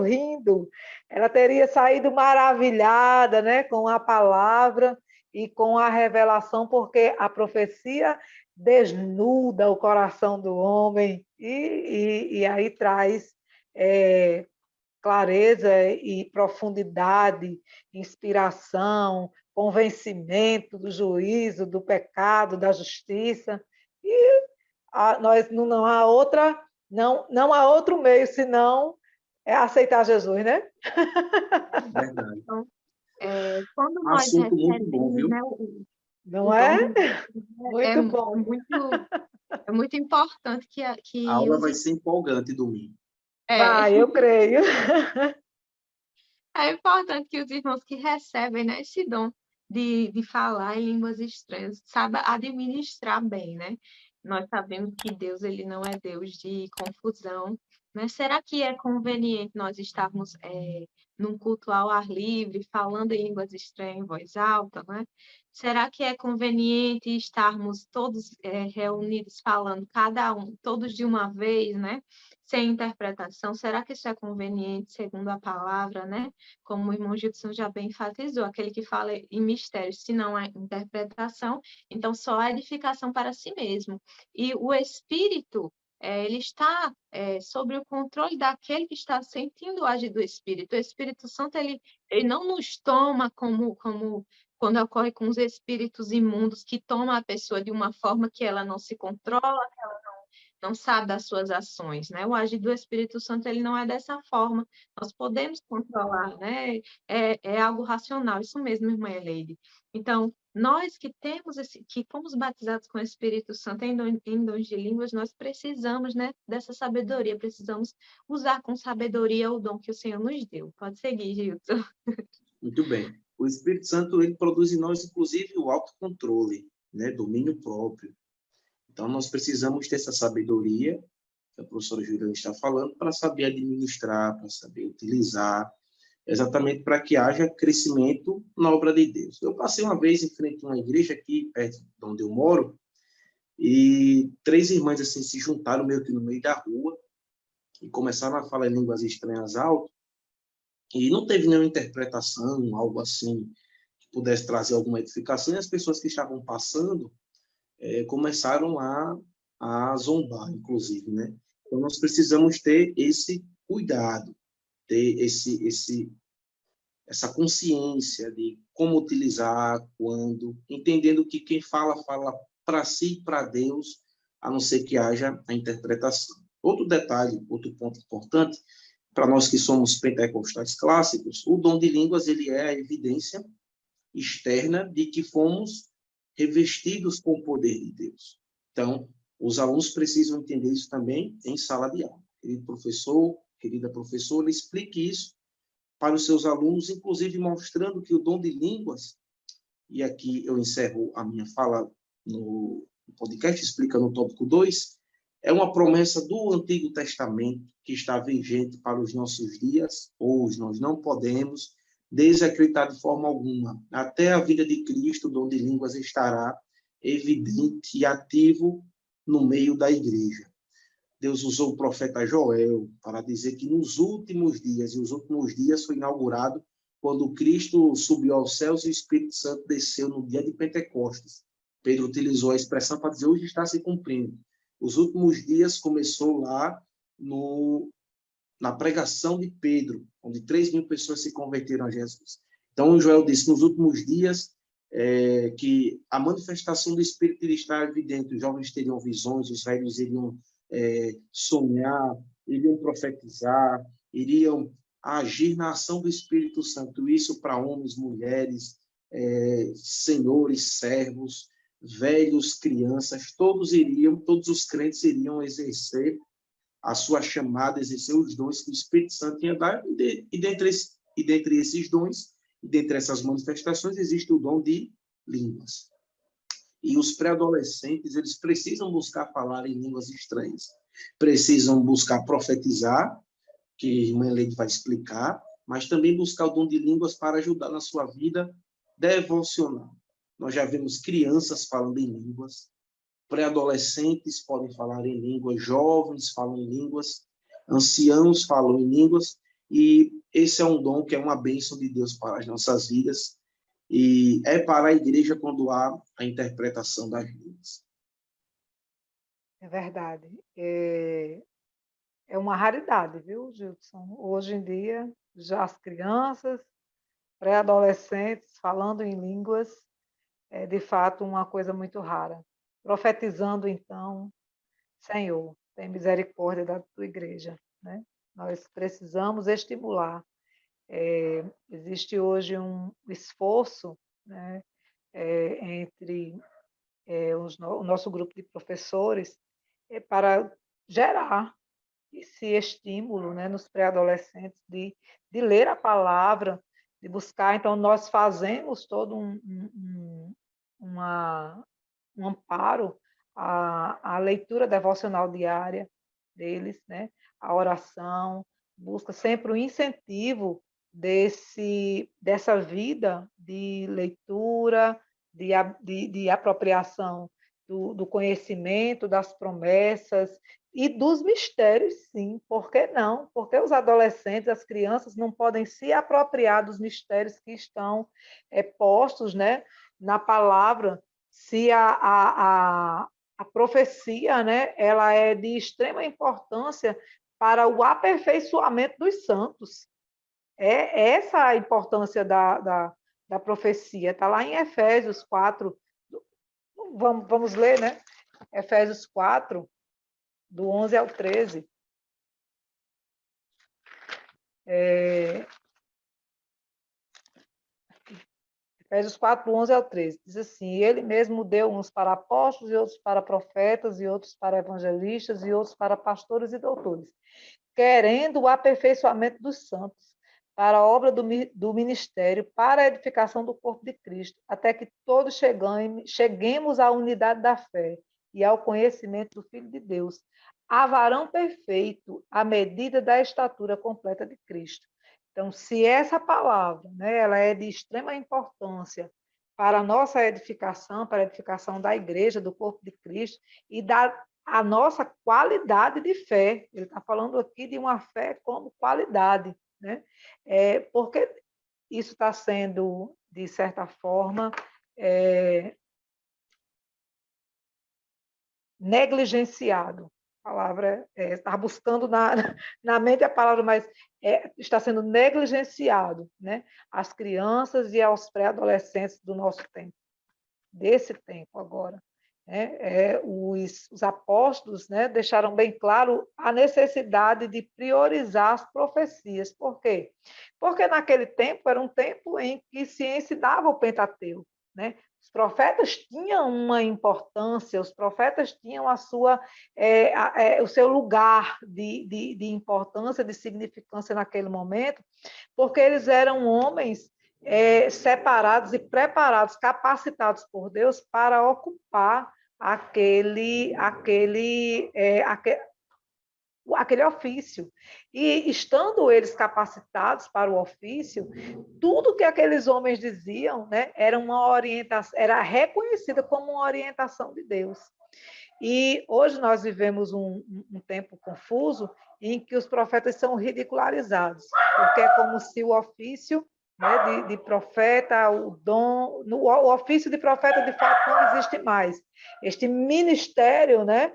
rindo, ela teria saído maravilhada, né, com a palavra e com a revelação, porque a profecia desnuda o coração do homem e aí traz clareza e profundidade, inspiração, convencimento do juízo, do pecado, da justiça. E nós não há não há outro meio senão aceitar Jesus, né? verdade. Então, quando nós Assunto muito bom, recebemos, viu? né, Não o dom é? de Deus, é, Muito bom. é muito importante A que aula os vai ser empolgante domingo. é, Vai, eu creio. é importante que os irmãos que recebem, né, esse dom de falar em línguas estranhas saibam administrar bem, né? Nós sabemos que Deus ele não é Deus de confusão, né? Será que é conveniente nós estarmos num culto ao ar livre, falando em línguas estranhas em voz alta, né? Será que é conveniente estarmos todos reunidos falando, cada um, todos de uma vez, né? Sem interpretação? Será que isso é conveniente segundo a palavra, né? Como o irmão Gilson já bem enfatizou, aquele que fala em mistérios, se não há interpretação, então só há edificação para si mesmo. E o Espírito, ele está sobre o controle daquele que está sentindo o agir do Espírito. O Espírito Santo, ele não nos toma como quando ocorre com os espíritos imundos, que toma a pessoa de uma forma que ela não se controla, não sabe das suas ações, né? O agir do Espírito Santo, ele não é dessa forma. Nós podemos controlar, né? É algo racional, isso mesmo, irmã Eleide. Então, nós que que fomos batizados com o Espírito Santo em dons de línguas, nós precisamos, né, dessa sabedoria, precisamos usar com sabedoria o dom que o Senhor nos deu. Pode seguir, Gilson. Muito bem. O Espírito Santo, ele produz em nós, inclusive, o autocontrole, né? Domínio próprio. Então, nós precisamos ter essa sabedoria que a professora Juliana está falando para saber administrar, para saber utilizar, exatamente para que haja crescimento na obra de Deus. Eu passei uma vez em frente a uma igreja aqui perto de onde eu moro e 3 irmãs assim se juntaram meio que no meio da rua e começaram a falar em línguas estranhas alto e não teve nenhuma interpretação, algo assim que pudesse trazer alguma edificação e as pessoas que estavam passando começaram a zombar, inclusive, né? Então, nós precisamos ter esse cuidado, ter essa consciência de como utilizar, quando, entendendo que quem fala, fala para si e para Deus, a não ser que haja a interpretação. Outro detalhe, outro ponto importante, para nós que somos pentecostais clássicos, o dom de línguas ele é a evidência externa de que fomos revestidos com o poder de Deus. Então, os alunos precisam entender isso também em sala de aula. Querido professor, querida professora, explique isso para os seus alunos, inclusive mostrando que o dom de línguas, e aqui eu encerro a minha fala no podcast, explica no tópico 2, é uma promessa do Antigo Testamento que está vigente para os nossos dias. Hoje nós não podemos desacreditar de forma alguma. Até a vida de Cristo, o dom de línguas estará evidente e ativo no meio da igreja. Deus usou o profeta Joel para dizer que nos últimos dias, e os últimos dias foi inaugurado quando Cristo subiu aos céus e o Espírito Santo desceu no dia de Pentecostes. Pedro utilizou a expressão para dizer, hoje está se cumprindo. Os últimos dias começou lá na pregação de Pedro, onde 3.000 pessoas se converteram a Jesus. Então, Joel disse, nos últimos dias, que a manifestação do Espírito iria estar evidente, os jovens teriam visões, os velhos iriam sonhar, iriam profetizar, iriam agir na ação do Espírito Santo, isso para homens, mulheres, senhores, servos, velhos, crianças, todos os crentes iriam exercer a sua chamada, exercer os dons que o Espírito Santo tinha dado, e dentre esses dons, e dentre essas manifestações, existe o dom de línguas. E os pré-adolescentes, eles precisam buscar falar em línguas estranhas, precisam buscar profetizar, que a irmã Leide vai explicar, mas também buscar o dom de línguas para ajudar na sua vida devocional. Nós já vemos crianças falando em línguas, pré-adolescentes podem falar em línguas, jovens falam em línguas, anciãos falam em línguas, e esse é um dom que é uma bênção de Deus para as nossas vidas, e é para a igreja quando há a interpretação das línguas. É verdade. É uma raridade, viu, Gilson? Hoje em dia, já as crianças, pré-adolescentes falando em línguas, é de fato uma coisa muito rara. Profetizando, então, Senhor, tem misericórdia da tua igreja, né? Nós precisamos estimular. Existe hoje um esforço, né, entre o nosso grupo de professores para gerar esse estímulo, né, nos pré-adolescentes de ler a palavra, de buscar. Então, nós fazemos todo um amparo à leitura devocional diária deles, né, a oração, busca sempre o incentivo dessa vida de leitura, de apropriação do conhecimento, das promessas e dos mistérios, sim. Por que não? Porque os adolescentes, as crianças, não podem se apropriar dos mistérios que estão postos, né, na palavra, se a profecia, né, ela é de extrema importância para o aperfeiçoamento dos santos. É essa a importância da profecia. Está lá em Efésios 4. Vamos ler, né? Efésios 4, do 11 ao 13. Efésios 4, do 11 ao 13. Diz assim: ele mesmo deu uns para apóstolos, e outros para profetas, e outros para evangelistas, e outros para pastores e doutores, querendo o aperfeiçoamento dos santos, para a obra do ministério, para a edificação do corpo de Cristo, até que todos cheguemos à unidade da fé e ao conhecimento do Filho de Deus, a varão perfeito, à medida da estatura completa de Cristo. Então, se essa palavra, né, ela é de extrema importância para a nossa edificação, para a edificação da igreja, do corpo de Cristo, e da a nossa qualidade de fé. Ele está falando aqui de uma fé como qualidade, né? Porque isso está sendo, de certa forma, negligenciado. A palavra está buscando na mente a palavra, mas está sendo negligenciado, né? Às crianças e aos pré-adolescentes do nosso tempo, desse tempo agora. Os apóstolos, né, deixaram bem claro a necessidade de priorizar as profecias. Por quê? Porque naquele tempo era um tempo em que se ensinava o Pentateuco, né? Os profetas tinham uma importância, os profetas tinham o seu lugar de importância, de significância naquele momento, porque eles eram homens separados e preparados, capacitados por Deus para ocupar aquele ofício. E estando eles capacitados para o ofício, tudo que aqueles homens diziam, né, era uma orientação, era reconhecida como uma orientação de Deus. E hoje nós vivemos um tempo confuso em que os profetas são ridicularizados, porque é como se o ofício né, de profeta, o dom, o ofício de profeta de fato não existe mais. Este ministério, né,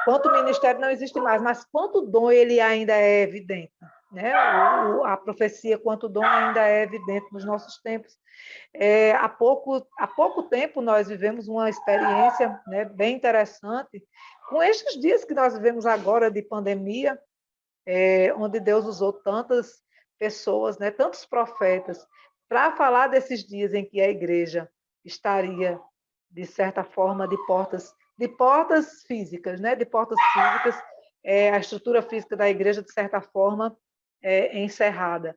quanto ministério não existe mais, mas quanto dom ele ainda é evidente, né? A profecia quanto dom ainda é evidente nos nossos tempos. Há pouco tempo nós vivemos uma experiência, né, bem interessante com estes dias que nós vivemos agora de pandemia, onde Deus usou tantas pessoas, né, tantos profetas, para falar desses dias em que a igreja estaria, de certa forma, de portas físicas, né, de portas físicas, a estrutura física da igreja, de certa forma, encerrada.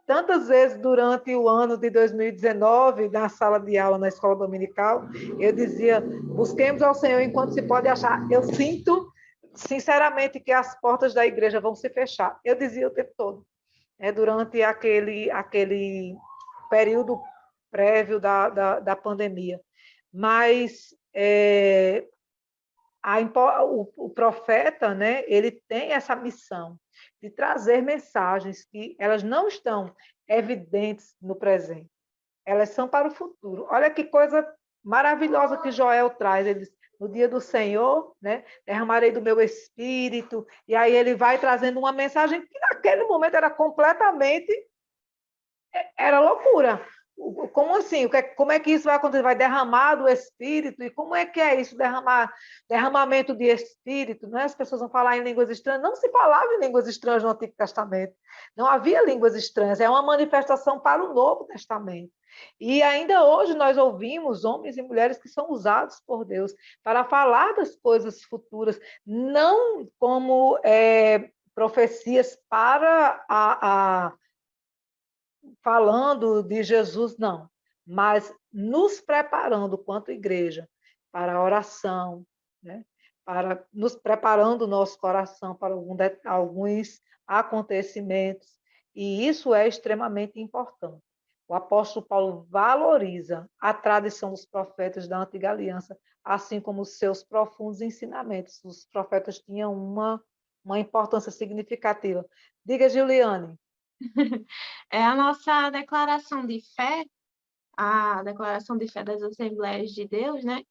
Tantas vezes durante o ano de 2019, na sala de aula, na escola dominical, eu dizia, busquemos ao Senhor enquanto se pode achar. Eu sinto sinceramente que as portas da igreja vão se fechar. Eu dizia o tempo todo, durante aquele período prévio da pandemia. Mas o profeta, né, ele tem essa missão de trazer mensagens que elas não estão evidentes no presente, elas são para o futuro. Olha que coisa maravilhosa que Joel traz. Ele diz, no dia do Senhor, né, derramarei do meu espírito, e aí ele vai trazendo uma mensagem que naquele momento era loucura. Como assim? Como é que isso vai acontecer? Vai derramar do Espírito? E como é que é isso, derramamento de Espírito? Né? As pessoas vão falar em línguas estranhas. Não se falava em línguas estranhas no Antigo Testamento. Não havia línguas estranhas. É uma manifestação para o Novo Testamento. E ainda hoje nós ouvimos homens e mulheres que são usados por Deus para falar das coisas futuras, não como profecias para falando de Jesus, não, mas nos preparando quanto igreja para a oração, né? Para nos preparando o nosso coração para alguns acontecimentos, e isso é extremamente importante. O apóstolo Paulo valoriza a tradição dos profetas da antiga aliança, assim como os seus profundos ensinamentos. Os profetas tinham uma importância significativa. Diga, Juliane. É a nossa declaração de fé, a declaração de fé das Assembleias de Deus, né?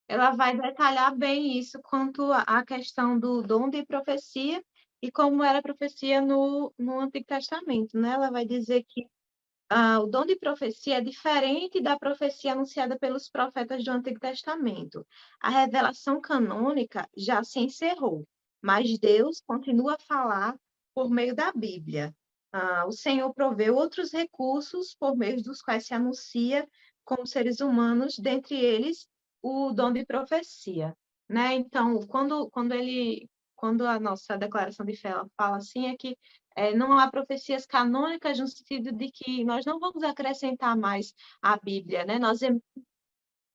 Ela vai detalhar bem isso quanto à questão do dom de profecia e como era a profecia no Antigo Testamento, né? Ela vai dizer que o dom de profecia é diferente da profecia anunciada pelos profetas do Antigo Testamento. A revelação canônica já se encerrou, mas Deus continua a falar por meio da Bíblia. O Senhor proveu outros recursos por meio dos quais se anuncia como seres humanos, dentre eles o dom de profecia, né? Então, quando a nossa declaração de fé ela fala assim, é que não há profecias canônicas no sentido de que nós não vamos acrescentar mais à Bíblia, né? Nós vemos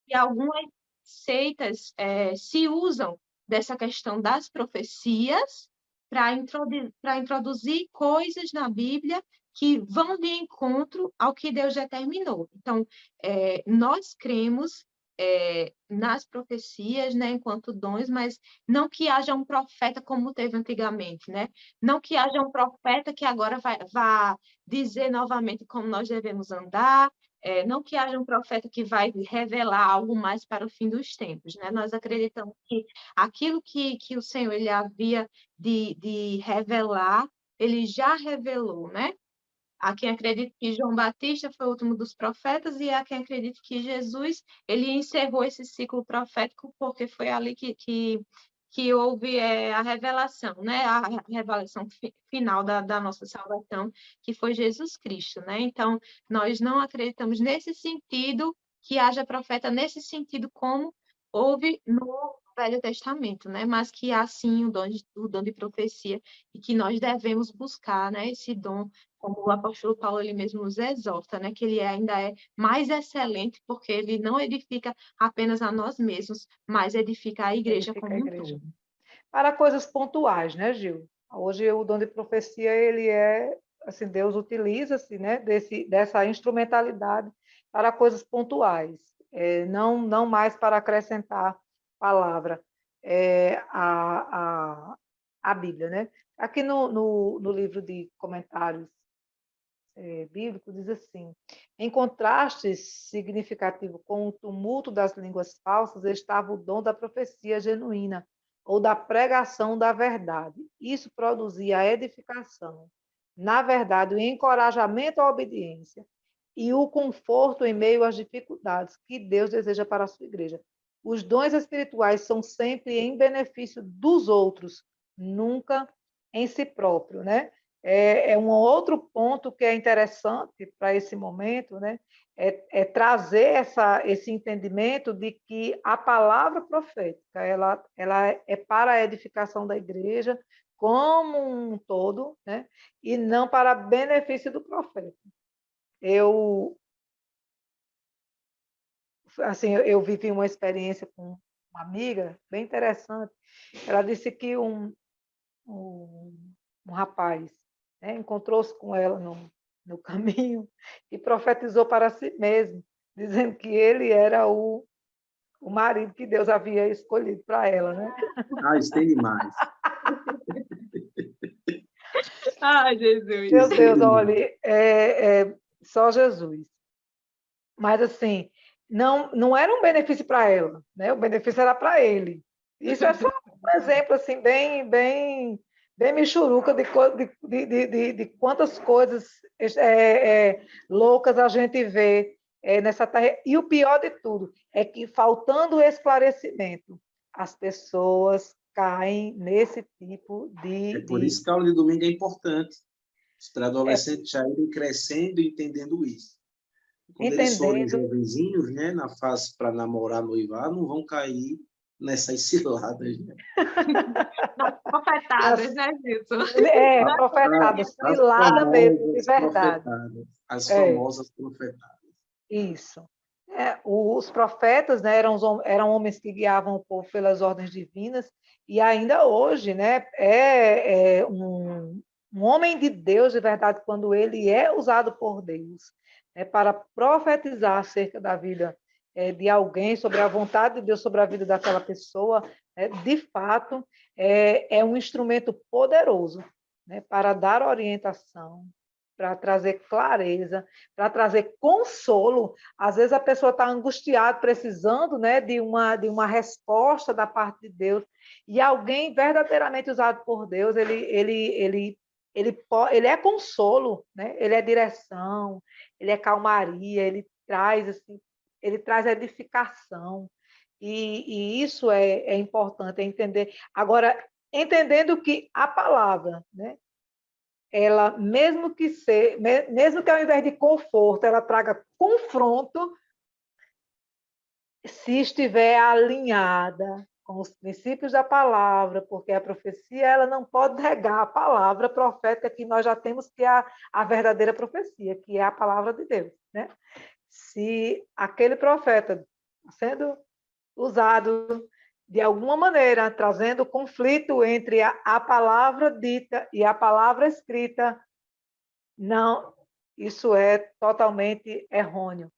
que algumas seitas se usam dessa questão das profecias para introduzir coisas na Bíblia que vão de encontro ao que Deus determinou. Então, nós cremos nas profecias, né, enquanto dons, mas não que haja um profeta como teve antigamente, né? Não que haja um profeta que agora vá dizer novamente como nós devemos andar, não que haja um profeta que vai revelar algo mais para o fim dos tempos, né? Nós acreditamos que aquilo que o Senhor ele havia de revelar, ele já revelou, né? Há quem acredita que João Batista foi o último dos profetas e há quem acredita que Jesus ele encerrou esse ciclo profético porque foi ali que houve a revelação, né? A revelação final da nossa salvação, que foi Jesus Cristo, né? Então, nós não acreditamos nesse sentido que haja profeta nesse sentido como houve no Velho Testamento, né? Mas que há sim o dom de profecia e que nós devemos buscar, né? Esse dom, como o apóstolo Paulo ele mesmo nos exorta, né? Que ele ainda é mais excelente porque ele não edifica apenas a nós mesmos, mas edifica a igreja Edifica como a um igreja. todo. Para coisas pontuais, né, Gil? Hoje o dom de profecia, ele assim, Deus utiliza-se, né, dessa instrumentalidade para coisas pontuais, não mais para acrescentar palavra a Bíblia, né? Aqui no livro de comentários bíblico, diz assim: em contraste significativo com o tumulto das línguas falsas, estava o dom da profecia genuína, ou da pregação da verdade. Isso produzia a edificação, na verdade, o encorajamento à obediência e o conforto em meio às dificuldades que Deus deseja para a sua igreja. Os dons espirituais são sempre em benefício dos outros, nunca em si próprio, né? É um outro ponto que é interessante para esse momento, né? É trazer esse entendimento de que a palavra profética ela é para a edificação da igreja como um todo, né? E não para benefício do profeta. Eu vivi uma experiência com uma amiga bem interessante. Ela disse que um rapaz, né, encontrou-se com ela no caminho e profetizou para si mesmo, dizendo que ele era o marido que Deus havia escolhido para ela, né? Ah, isso tem demais. Ai, Jesus. Meu Deus, olha, só Jesus. Mas, assim, não era um benefício para ela, né? O benefício era para ele. Isso é só um exemplo, assim, bem michuruca de quantas coisas loucas a gente vê nessa terra. E o pior de tudo é que, faltando esclarecimento, as pessoas caem nesse tipo É por isso que a aula de domingo é importante. Os pré-adolescentes já irem crescendo e entendendo isso. Quando eles forem entendendo. jovenzinhos, né, na fase para namorar, noivar, não vão cair nessas ciladas. Né? Profetadas, né, Gilson? Profetada, As cilada mesmo, de famosas verdade. profetadas. As famosas profetadas. Isso. Os profetas, né, eram homens que guiavam o povo pelas ordens divinas, e ainda hoje, né, um homem de Deus, de verdade, quando ele é usado por Deus, né, para profetizar acerca da vida de alguém, sobre a vontade de Deus sobre a vida daquela pessoa, de fato, é um instrumento poderoso, né, para dar orientação, para trazer clareza, para trazer consolo. Às vezes a pessoa está angustiada, precisando, né, de uma resposta da parte de Deus, e alguém verdadeiramente usado por Deus, ele é consolo, né? Ele é direção, ele é calmaria, ele traz edificação. E isso é importante, é entender. Agora, entendendo que a palavra, né, ela, mesmo que ao invés de conforto, ela traga confronto, se estiver alinhada com os princípios da palavra, porque a profecia ela não pode negar a palavra profética que nós já temos, que é a verdadeira profecia, que é a palavra de Deus, né? Se aquele profeta sendo usado de alguma maneira, trazendo conflito entre a palavra dita e a palavra escrita, não, isso é totalmente errôneo.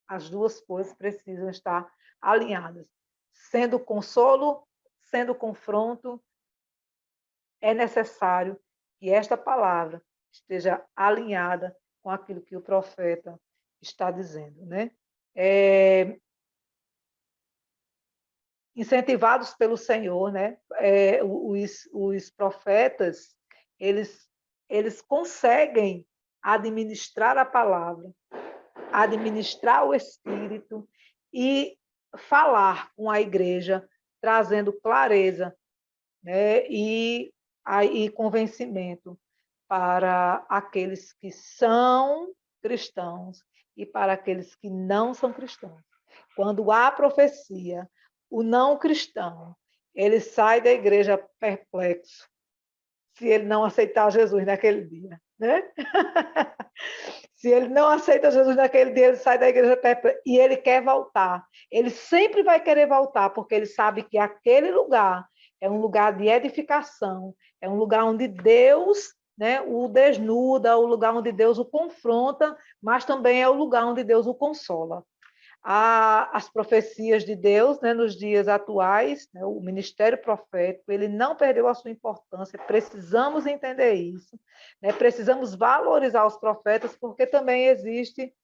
As duas coisas precisam estar alinhadas. Sendo consolo, sendo confronto, é necessário que esta palavra esteja alinhada com aquilo que o profeta está dizendo, né? Incentivados pelo Senhor, né? Os profetas, eles conseguem administrar a palavra, administrar o Espírito e falar com a igreja, trazendo clareza, né? E convencimento para aqueles que são cristãos e para aqueles que não são cristãos. Quando há profecia, o não cristão, ele sai da igreja perplexo, se ele não aceitar Jesus naquele dia, né? Se ele não aceita Jesus naquele dia, ele sai da igreja perplexo e ele quer voltar. Ele sempre vai querer voltar, porque ele sabe que aquele lugar é um lugar de edificação, é um lugar onde Deus, né, o desnuda, o lugar onde Deus o confronta, mas também é o lugar onde Deus o consola. as profecias de Deus, né, nos dias atuais, né, o ministério profético, ele não perdeu a sua importância, precisamos entender isso, né, precisamos valorizar os profetas, porque também existe,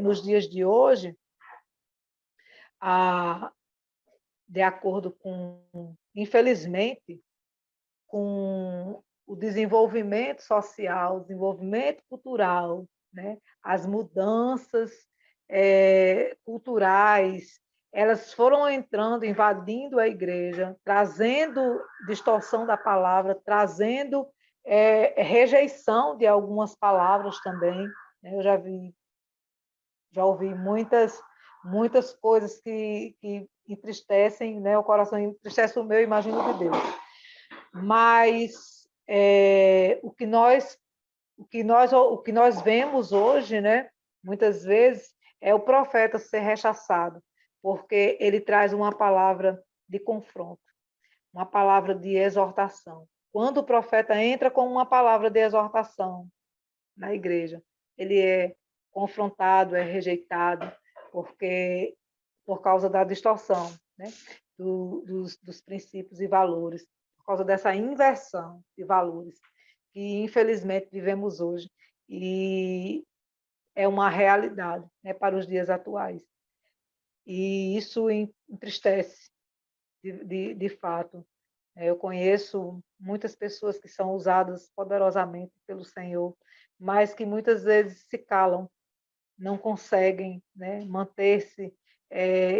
nos dias de hoje, de acordo com, infelizmente, com o desenvolvimento social, o desenvolvimento cultural, né, as mudanças culturais, elas foram entrando, invadindo a igreja, trazendo distorção da palavra, trazendo rejeição de algumas palavras também. Eu já ouvi muitas coisas que entristecem, né, o coração, entristece o meu, imagino de Deus. Mas o que nós vemos hoje, né, muitas vezes, é o profeta ser rechaçado, porque ele traz uma palavra de confronto, uma palavra de exortação. Quando o profeta entra com uma palavra de exortação na igreja, ele é confrontado, é rejeitado, por causa da distorção, né, dos princípios e valores, por causa dessa inversão de valores que, infelizmente, vivemos hoje. E é uma realidade, né, para os dias atuais. E isso entristece, de fato. Eu conheço muitas pessoas que são usadas poderosamente pelo Senhor, mas que muitas vezes se calam, não conseguem, né, manter-se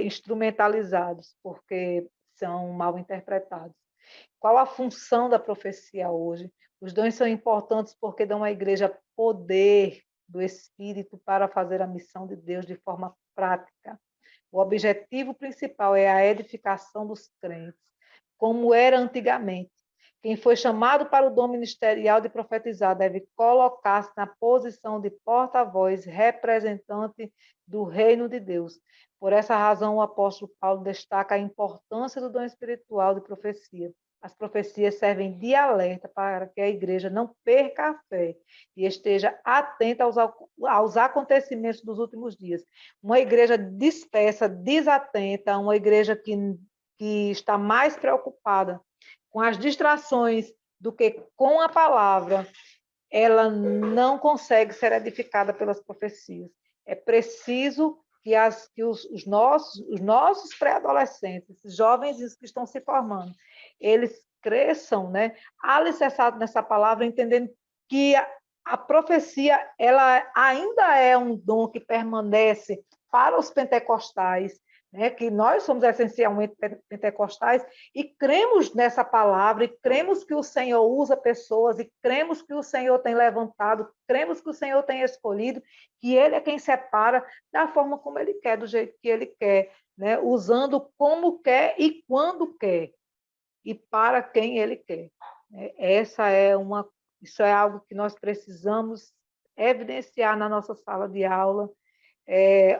instrumentalizados, porque são mal interpretados. Qual a função da profecia hoje? Os dons são importantes porque dão à igreja poder do Espírito para fazer a missão de Deus de forma prática. O objetivo principal é a edificação dos crentes, como era antigamente. Quem foi chamado para o dom ministerial de profetizar deve colocar-se na posição de porta-voz, representante do reino de Deus. Por essa razão, o apóstolo Paulo destaca a importância do dom espiritual de profecia. As profecias servem de alerta para que a igreja não perca a fé e esteja atenta aos acontecimentos dos últimos dias. Uma igreja dispersa, desatenta, uma igreja que está mais preocupada com as distrações do que com a palavra, ela não consegue ser edificada pelas profecias. É preciso que os nossos pré-adolescentes, esses jovens que estão se formando, eles cresçam, né, alicerçados nessa palavra, entendendo que a profecia ela ainda é um dom que permanece para os pentecostais, né, que nós somos essencialmente pentecostais e cremos nessa palavra, e cremos que o Senhor usa pessoas, e cremos que o Senhor tem levantado, cremos que o Senhor tem escolhido, que Ele é quem separa da forma como Ele quer, do jeito que Ele quer, né, usando como quer e quando quer, e para quem Ele quer. Isso é algo que nós precisamos evidenciar na nossa sala de aula,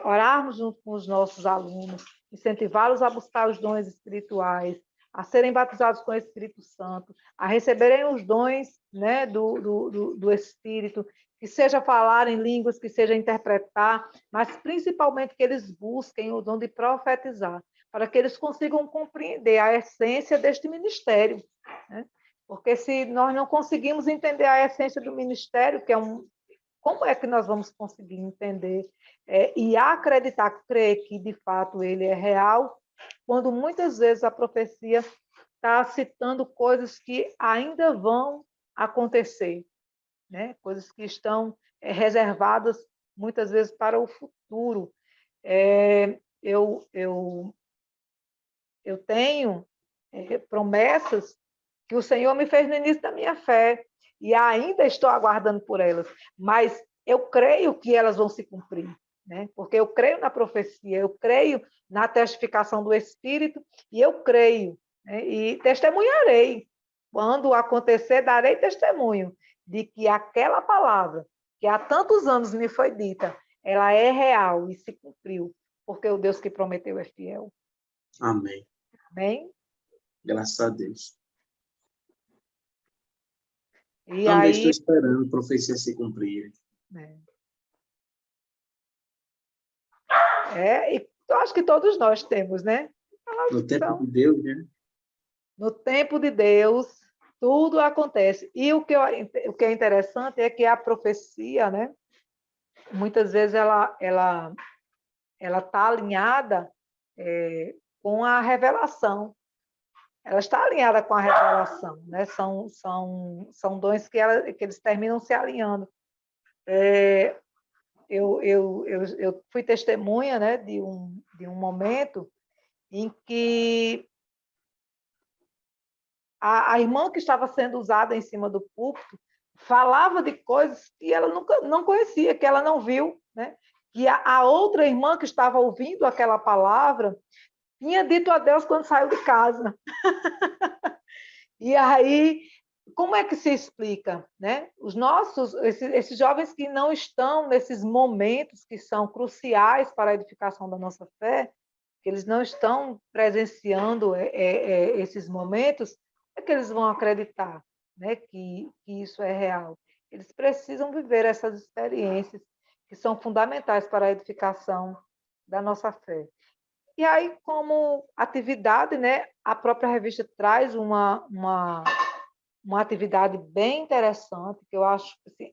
orarmos junto com os nossos alunos, incentivá-los a buscar os dons espirituais, a serem batizados com o Espírito Santo, a receberem os dons, né, do Espírito, que seja falar em línguas, que seja interpretar, mas principalmente que eles busquem o dom de profetizar, para que eles consigam compreender a essência deste ministério, né? Porque se nós não conseguimos entender a essência do ministério, como é que nós vamos conseguir entender e acreditar, crer que, de fato, ele é real, quando muitas vezes a profecia está citando coisas que ainda vão acontecer, né? Coisas que estão reservadas, muitas vezes, para o futuro. Eu tenho promessas que o Senhor me fez no início da minha fé, e ainda estou aguardando por elas, mas eu creio que elas vão se cumprir, né? Porque eu creio na profecia, eu creio na testificação do Espírito, e eu creio, né? E testemunharei. Quando acontecer, darei testemunho de que aquela palavra que há tantos anos me foi dita, ela é real e se cumpriu, porque o Deus que prometeu é fiel. Amém. Amém? Graças a Deus. E Também aí, estou esperando a profecia se cumprir. E eu acho que todos nós temos, né? No tempo de Deus, né? No tempo de Deus, tudo acontece. E o que é interessante é que a profecia, né? Muitas vezes ela está alinhada com a revelação. Ela está alinhada com a revelação, né? São dons que eles terminam se alinhando. Eu fui testemunha, né, de um momento em que a irmã que estava sendo usada em cima do púlpito falava de coisas que ela nunca não conhecia, que ela não viu, né? Que a outra irmã que estava ouvindo aquela palavra tinha dito a Deus quando saiu de casa. E aí, como é que se explica, né? Esses jovens que não estão nesses momentos que são cruciais para a edificação da nossa fé, que eles não estão presenciando esses momentos, é que eles vão acreditar, né, que isso é real. Eles precisam viver essas experiências que são fundamentais para a edificação da nossa fé. E aí, como atividade, né, a própria revista traz uma atividade bem interessante, que eu acho assim,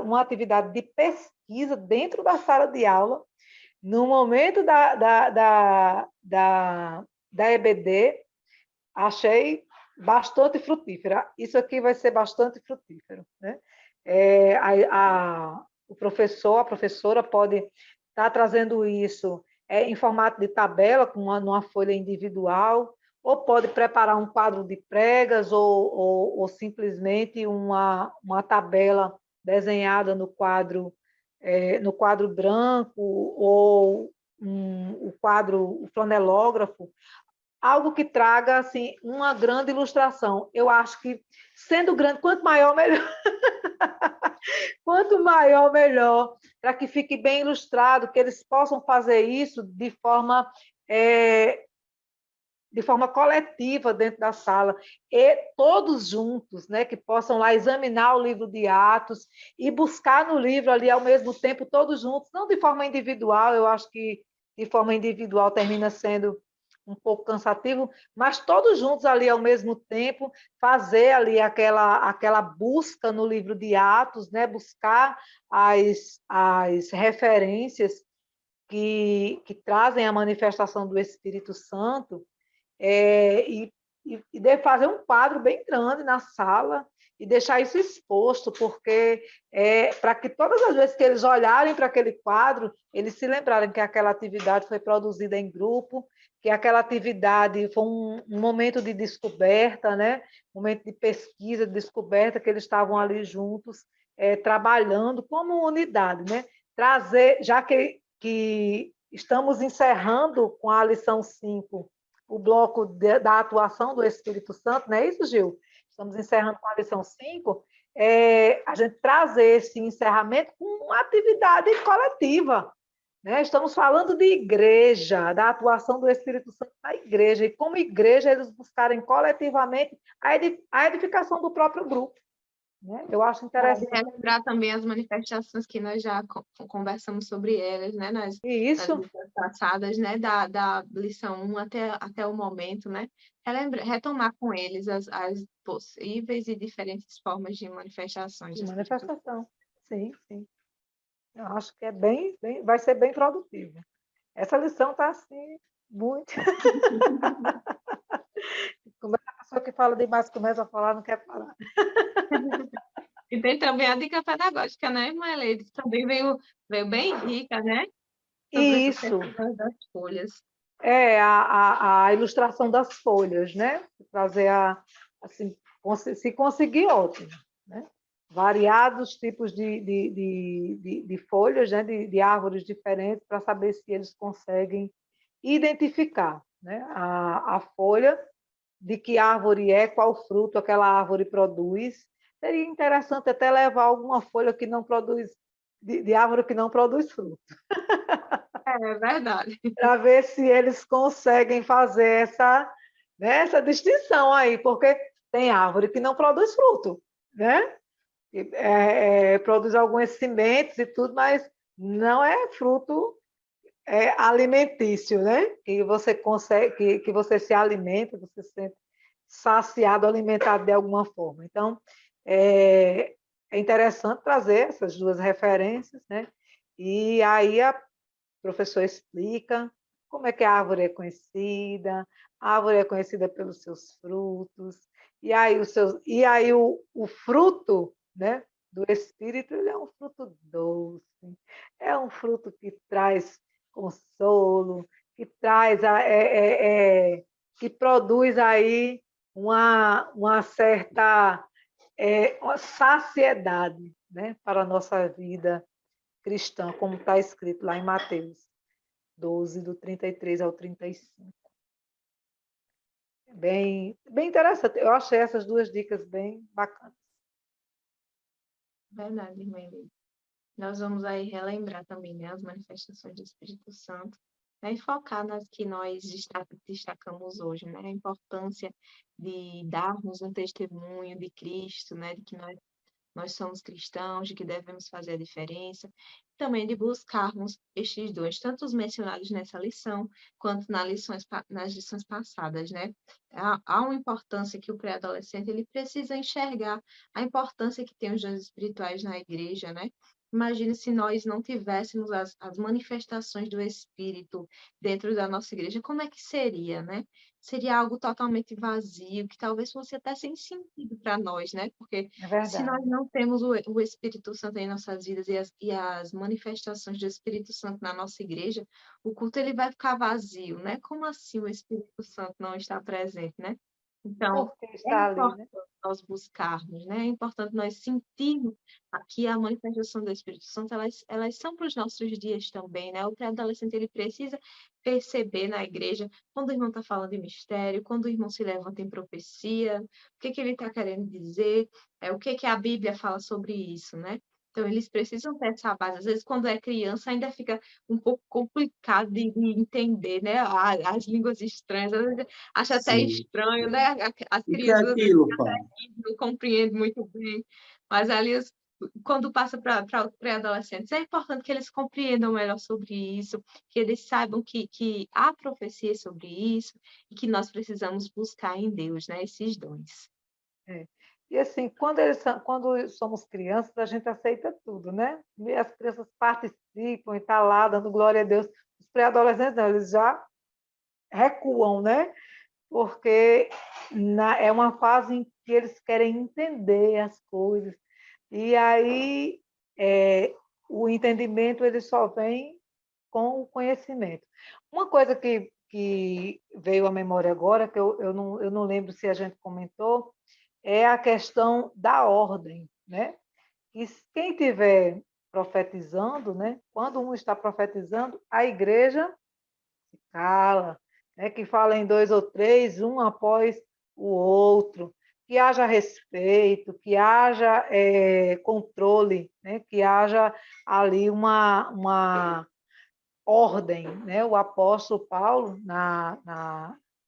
uma atividade de pesquisa dentro da sala de aula, no momento da EBD, achei bastante frutífera. Isso aqui vai ser bastante frutífero, né? O professor, a professora pode estar trazendo isso em formato de tabela, numa folha individual, ou pode preparar um quadro de pregas, ou simplesmente uma tabela desenhada no quadro branco, ou o flanelógrafo, algo que traga assim uma grande ilustração. Eu acho que, sendo grande, quanto maior, melhor. Quanto maior, melhor, para que fique bem ilustrado, que eles possam fazer isso de forma coletiva dentro da sala, e todos juntos, né, que possam lá examinar o livro de Atos e buscar no livro ali ao mesmo tempo, todos juntos, não de forma individual. Eu acho que de forma individual termina sendo um pouco cansativo, mas todos juntos ali ao mesmo tempo, fazer ali aquela busca no livro de Atos, né, buscar as referências que trazem a manifestação do Espírito Santo, e fazer um quadro bem grande na sala e deixar isso exposto, porque para que todas as vezes que eles olharem para aquele quadro, eles se lembrarem que aquela atividade foi produzida em grupo, que aquela atividade foi um momento de descoberta, né? Um momento de pesquisa, de descoberta, que eles estavam ali juntos, trabalhando como unidade, né? Trazer, já que estamos encerrando com a lição 5 o bloco da atuação do Espírito Santo, não é isso, Gil? Estamos encerrando com a lição 5, a gente trazer esse encerramento com uma atividade coletiva, né? Estamos falando de igreja, da atuação do Espírito Santo na igreja, e como igreja eles buscarem coletivamente a edificação do próprio grupo, né? Eu acho interessante. Lembrar também as manifestações que nós já conversamos sobre elas, né? Nas lições passadas, né? Da lição 1 até o momento, né? Retomar com eles as possíveis e diferentes formas de manifestações. De manifestação, sim, sim. Eu acho que vai ser bem produtivo. Essa lição está assim, muito. Como a pessoa que fala demais começa a falar, não quer parar. E tem também a dica pedagógica, né, irmã Eleide? Também veio bem rica, né? Sobre isso. Das folhas. A ilustração das folhas, né? Trazer assim, se conseguir, ótimo, né? Variados tipos de folhas, né? de árvores diferentes, para saber se eles conseguem identificar, né? A folha, de que árvore é, qual fruto aquela árvore produz. Seria interessante até levar alguma folha que não produz, de árvore que não produz fruto. É verdade. Para ver se eles conseguem fazer essa distinção aí, porque tem árvore que não produz fruto, né? Produz algumas sementes e tudo, mas não é fruto alimentício, né? Que você consegue, que você se alimenta, você se sente saciado, alimentado de alguma forma. Então, é interessante trazer essas duas referências, né? E aí a professora explica como é que a árvore é conhecida. A árvore é conhecida pelos seus frutos. O fruto, né, do Espírito, ele é um fruto doce, é um fruto que traz consolo, que traz que produz aí uma certa uma saciedade, né, para a nossa vida cristã, como está escrito lá em Mateus 12, do 33 ao 35. Bem interessante. Eu achei essas duas dicas bem bacanas. Verdade, irmã Elisa. Nós vamos aí relembrar também, né, as manifestações do Espírito Santo, né, e focar nas que nós destacamos hoje, né, a importância de darmos um testemunho de Cristo, né, de que nós somos cristãos, de que devemos fazer a diferença, também de buscarmos estes dons, tanto os mencionados nessa lição, quanto nas lições passadas, né? Há uma importância que o pré-adolescente ele precisa enxergar a importância que tem os dons espirituais na igreja, né? Imagine se nós não tivéssemos as manifestações do Espírito dentro da nossa igreja, como é que seria, né? Seria algo totalmente vazio, que talvez fosse até sem sentido para nós, né? Porque É se nós verdade. não temos o Espírito Santo em nossas vidas e as manifestações do Espírito Santo na nossa igreja, o culto ele vai ficar vazio, né? Como assim o Espírito Santo não está presente, né? Então, Porque é está ali, importante né? nós buscarmos, né? É importante nós sentirmos que a manifestação do Espírito Santo, elas são para os nossos dias também, né? O pré-adolescente, ele precisa perceber na igreja quando o irmão está falando de mistério, quando o irmão se levanta em profecia, o que que ele está querendo dizer, o que que a Bíblia fala sobre isso, né? Então, eles precisam ter essa base. Às vezes, quando é criança, ainda fica um pouco complicado de entender, né? As línguas estranhas. Às vezes, acha até Sim. estranho, né? As O que é crianças, às vezes, aquilo, pai? não compreendem muito bem. Mas ali, quando passa para os pré-adolescentes, é importante que eles compreendam melhor sobre isso, que eles saibam que há profecia sobre isso e que nós precisamos buscar em Deus, né? Esses dons. É. E assim, quando somos crianças, a gente aceita tudo, né? E as crianças participam e estão lá dando glória a Deus. Os pré-adolescentes, não, eles já recuam, né? Porque é uma fase em que eles querem entender as coisas. E aí o entendimento ele só vem com o conhecimento. Uma coisa que veio à memória agora, que eu não lembro se a gente comentou, é a questão da ordem, né? E quem estiver profetizando, né? Quando um está profetizando, a igreja se cala, né? Que fala em dois ou três, um após o outro, que haja respeito, que haja controle, né? Que haja ali uma ordem, né? O apóstolo Paulo,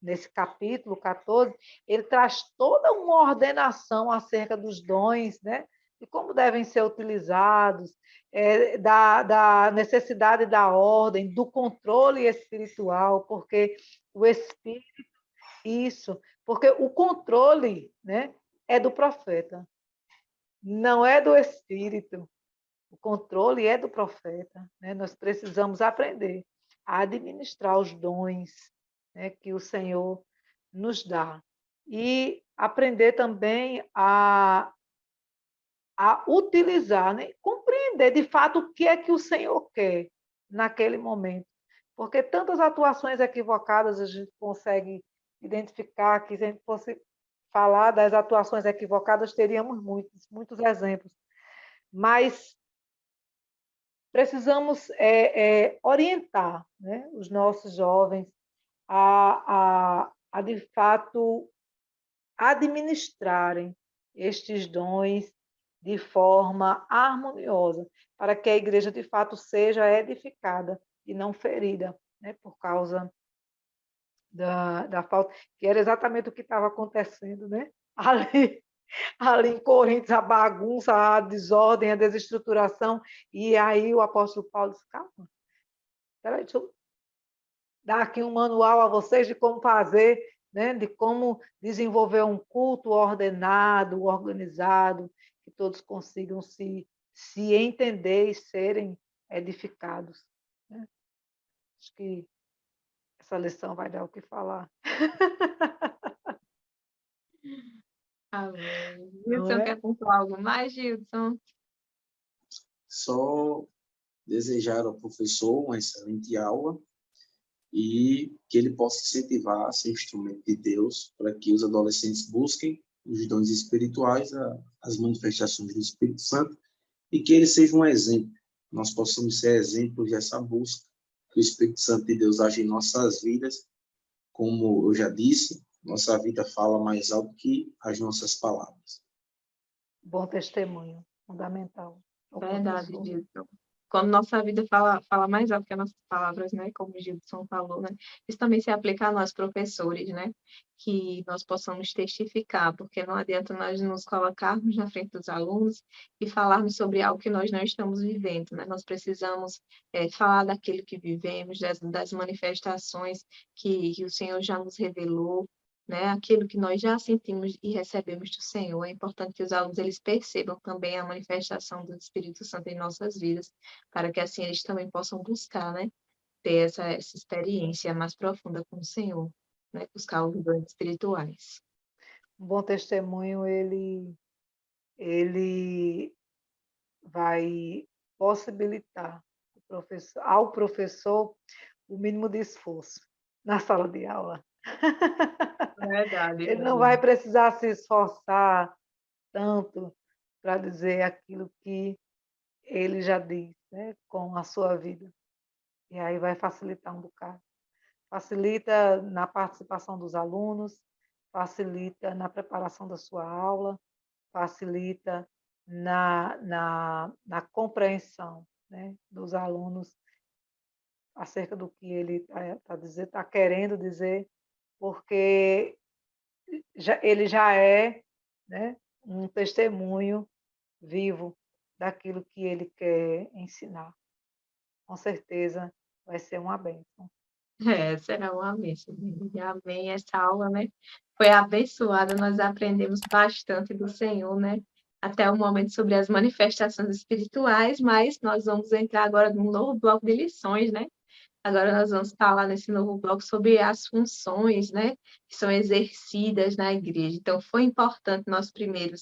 nesse capítulo 14, ele traz toda uma ordenação acerca dos dons, né? E como devem ser utilizados, da necessidade da ordem, do controle espiritual, porque o espírito, isso, porque o controle, né, é do profeta, não é do espírito. O controle é do profeta, né? Nós precisamos aprender a administrar os dons, né, que o Senhor nos dá. E aprender também a utilizar, né? Compreender de fato o que é que o Senhor quer naquele momento. Porque tantas atuações equivocadas a gente consegue identificar, que se a gente fosse falar das atuações equivocadas, teríamos muitos exemplos. Mas precisamos orientar, né, os nossos jovens de fato, administrarem estes dons de forma harmoniosa, para que a igreja, de fato, seja edificada e não ferida, né, por causa da falta, que era exatamente o que estava acontecendo, né? Ali em Coríntios, a bagunça, a desordem, a desestruturação, e aí o apóstolo Paulo disse, calma, Peraí, deixa eu dar aqui um manual a vocês de como fazer, né? De como desenvolver um culto ordenado, organizado, que todos consigam se entender e serem edificados, né? Acho que essa lição vai dar o que falar. Amém. Não Gilson, é? quer pontuar algo mais, Gilson? Só desejar ao professor uma excelente aula e que ele possa incentivar a ser instrumento de Deus para que os adolescentes busquem os dons espirituais, as manifestações do Espírito Santo, e que ele seja um exemplo. Nós possamos ser exemplos dessa busca, que o Espírito Santo de Deus age em nossas vidas. Como eu já disse, nossa vida fala mais alto que as nossas palavras. Bom testemunho, fundamental. O Verdade, professor. Gilson. Quando nossa vida fala mais alto que as nossas palavras, né? Como o Gilson falou, né? Isso também se aplica a nós, professores, né? Que nós possamos testificar, porque não adianta nós nos colocarmos na frente dos alunos e falarmos sobre algo que nós não estamos vivendo, né? Nós precisamos falar daquilo que vivemos, das manifestações que o Senhor já nos revelou, né? Aquilo que nós já sentimos e recebemos do Senhor. É importante que os alunos eles percebam também a manifestação do Espírito Santo em nossas vidas, para que assim eles também possam buscar, né? Ter essa experiência mais profunda com o Senhor, né? Buscar os dons espirituais. Um bom testemunho, ele vai possibilitar ao professor o mínimo de esforço na sala de aula. Verdade. Ele não vai precisar se esforçar tanto para dizer aquilo que ele já diz, né, com a sua vida. E aí vai facilitar um bocado. Facilita na participação dos alunos, facilita na preparação da sua aula, facilita na compreensão, né, dos alunos acerca do que ele está querendo dizer, porque ele já é, né, um testemunho vivo daquilo que ele quer ensinar. Com certeza vai ser uma bênção. Será uma bênção. Amém. Essa aula, né? Foi abençoada, nós aprendemos bastante do Senhor, né? Até o momento sobre as manifestações espirituais, mas nós vamos entrar agora num novo bloco de lições, né? Agora nós vamos falar nesse novo bloco sobre as funções, né, que são exercidas na igreja. Então, foi importante nós primeiro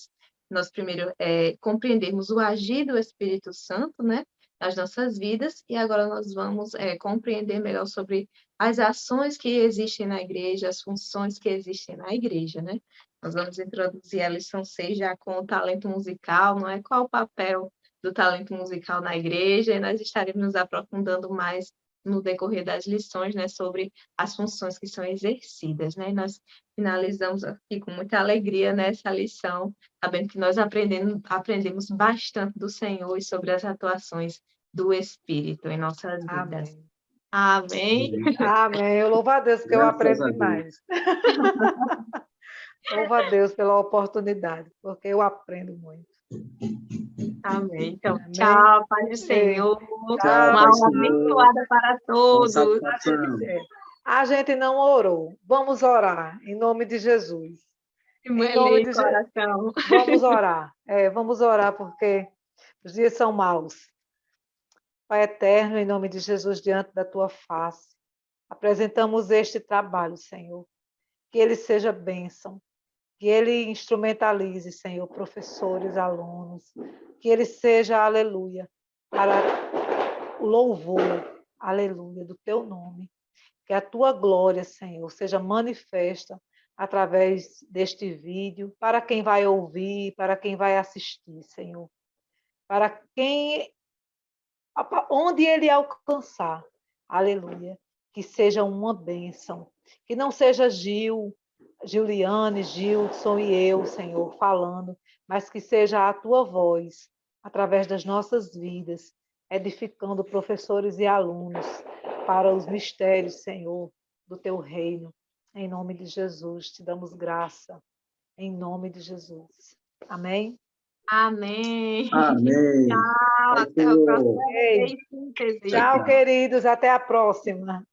compreendermos o agir do Espírito Santo, né, nas nossas vidas, e agora nós vamos compreender melhor sobre as ações que existem na igreja, as funções que existem na igreja, né? Nós vamos introduzir a lição 6 já com o talento musical, não é? Qual o papel do talento musical na igreja, e nós estaremos nos aprofundando mais no decorrer das lições, né, sobre as funções que são exercidas, né? E nós finalizamos aqui com muita alegria nessa lição, sabendo que nós aprendemos bastante do Senhor e sobre as atuações do Espírito em nossas vidas. Amém. Amém. Amém. Eu louvo a Deus que eu Graças aprendo a Deus. demais. Louvo a Deus pela oportunidade, porque eu aprendo muito. Amém. Então, Amém. tchau, paz do Senhor. Tchau, Uma Pai aula Senhor. abençoada para Com todos. satisfação. A gente não orou. Vamos orar em nome de Jesus. Em nome de Jesus. Coração. Vamos orar. Vamos orar porque os dias são maus. Pai eterno, em nome de Jesus, diante da tua face, apresentamos este trabalho, Senhor. Que ele seja bênção. Que ele instrumentalize, Senhor, professores, alunos. Que ele seja, aleluia, para o louvor, aleluia, do teu nome. Que a tua glória, Senhor, seja manifesta através deste vídeo, para quem vai ouvir, para quem vai assistir, Senhor. Para quem, onde ele alcançar, aleluia, que seja uma bênção. Que não seja Giuliane, Gilson e eu, Senhor, falando, mas que seja a tua voz, através das nossas vidas, edificando professores e alunos para os mistérios, Senhor, do teu reino. Em nome de Jesus, te damos graça. Em nome de Jesus. Amém? Amém. Amém. Tchau, até a próxima vez. Síntese. Tchau, queridos. Até a próxima.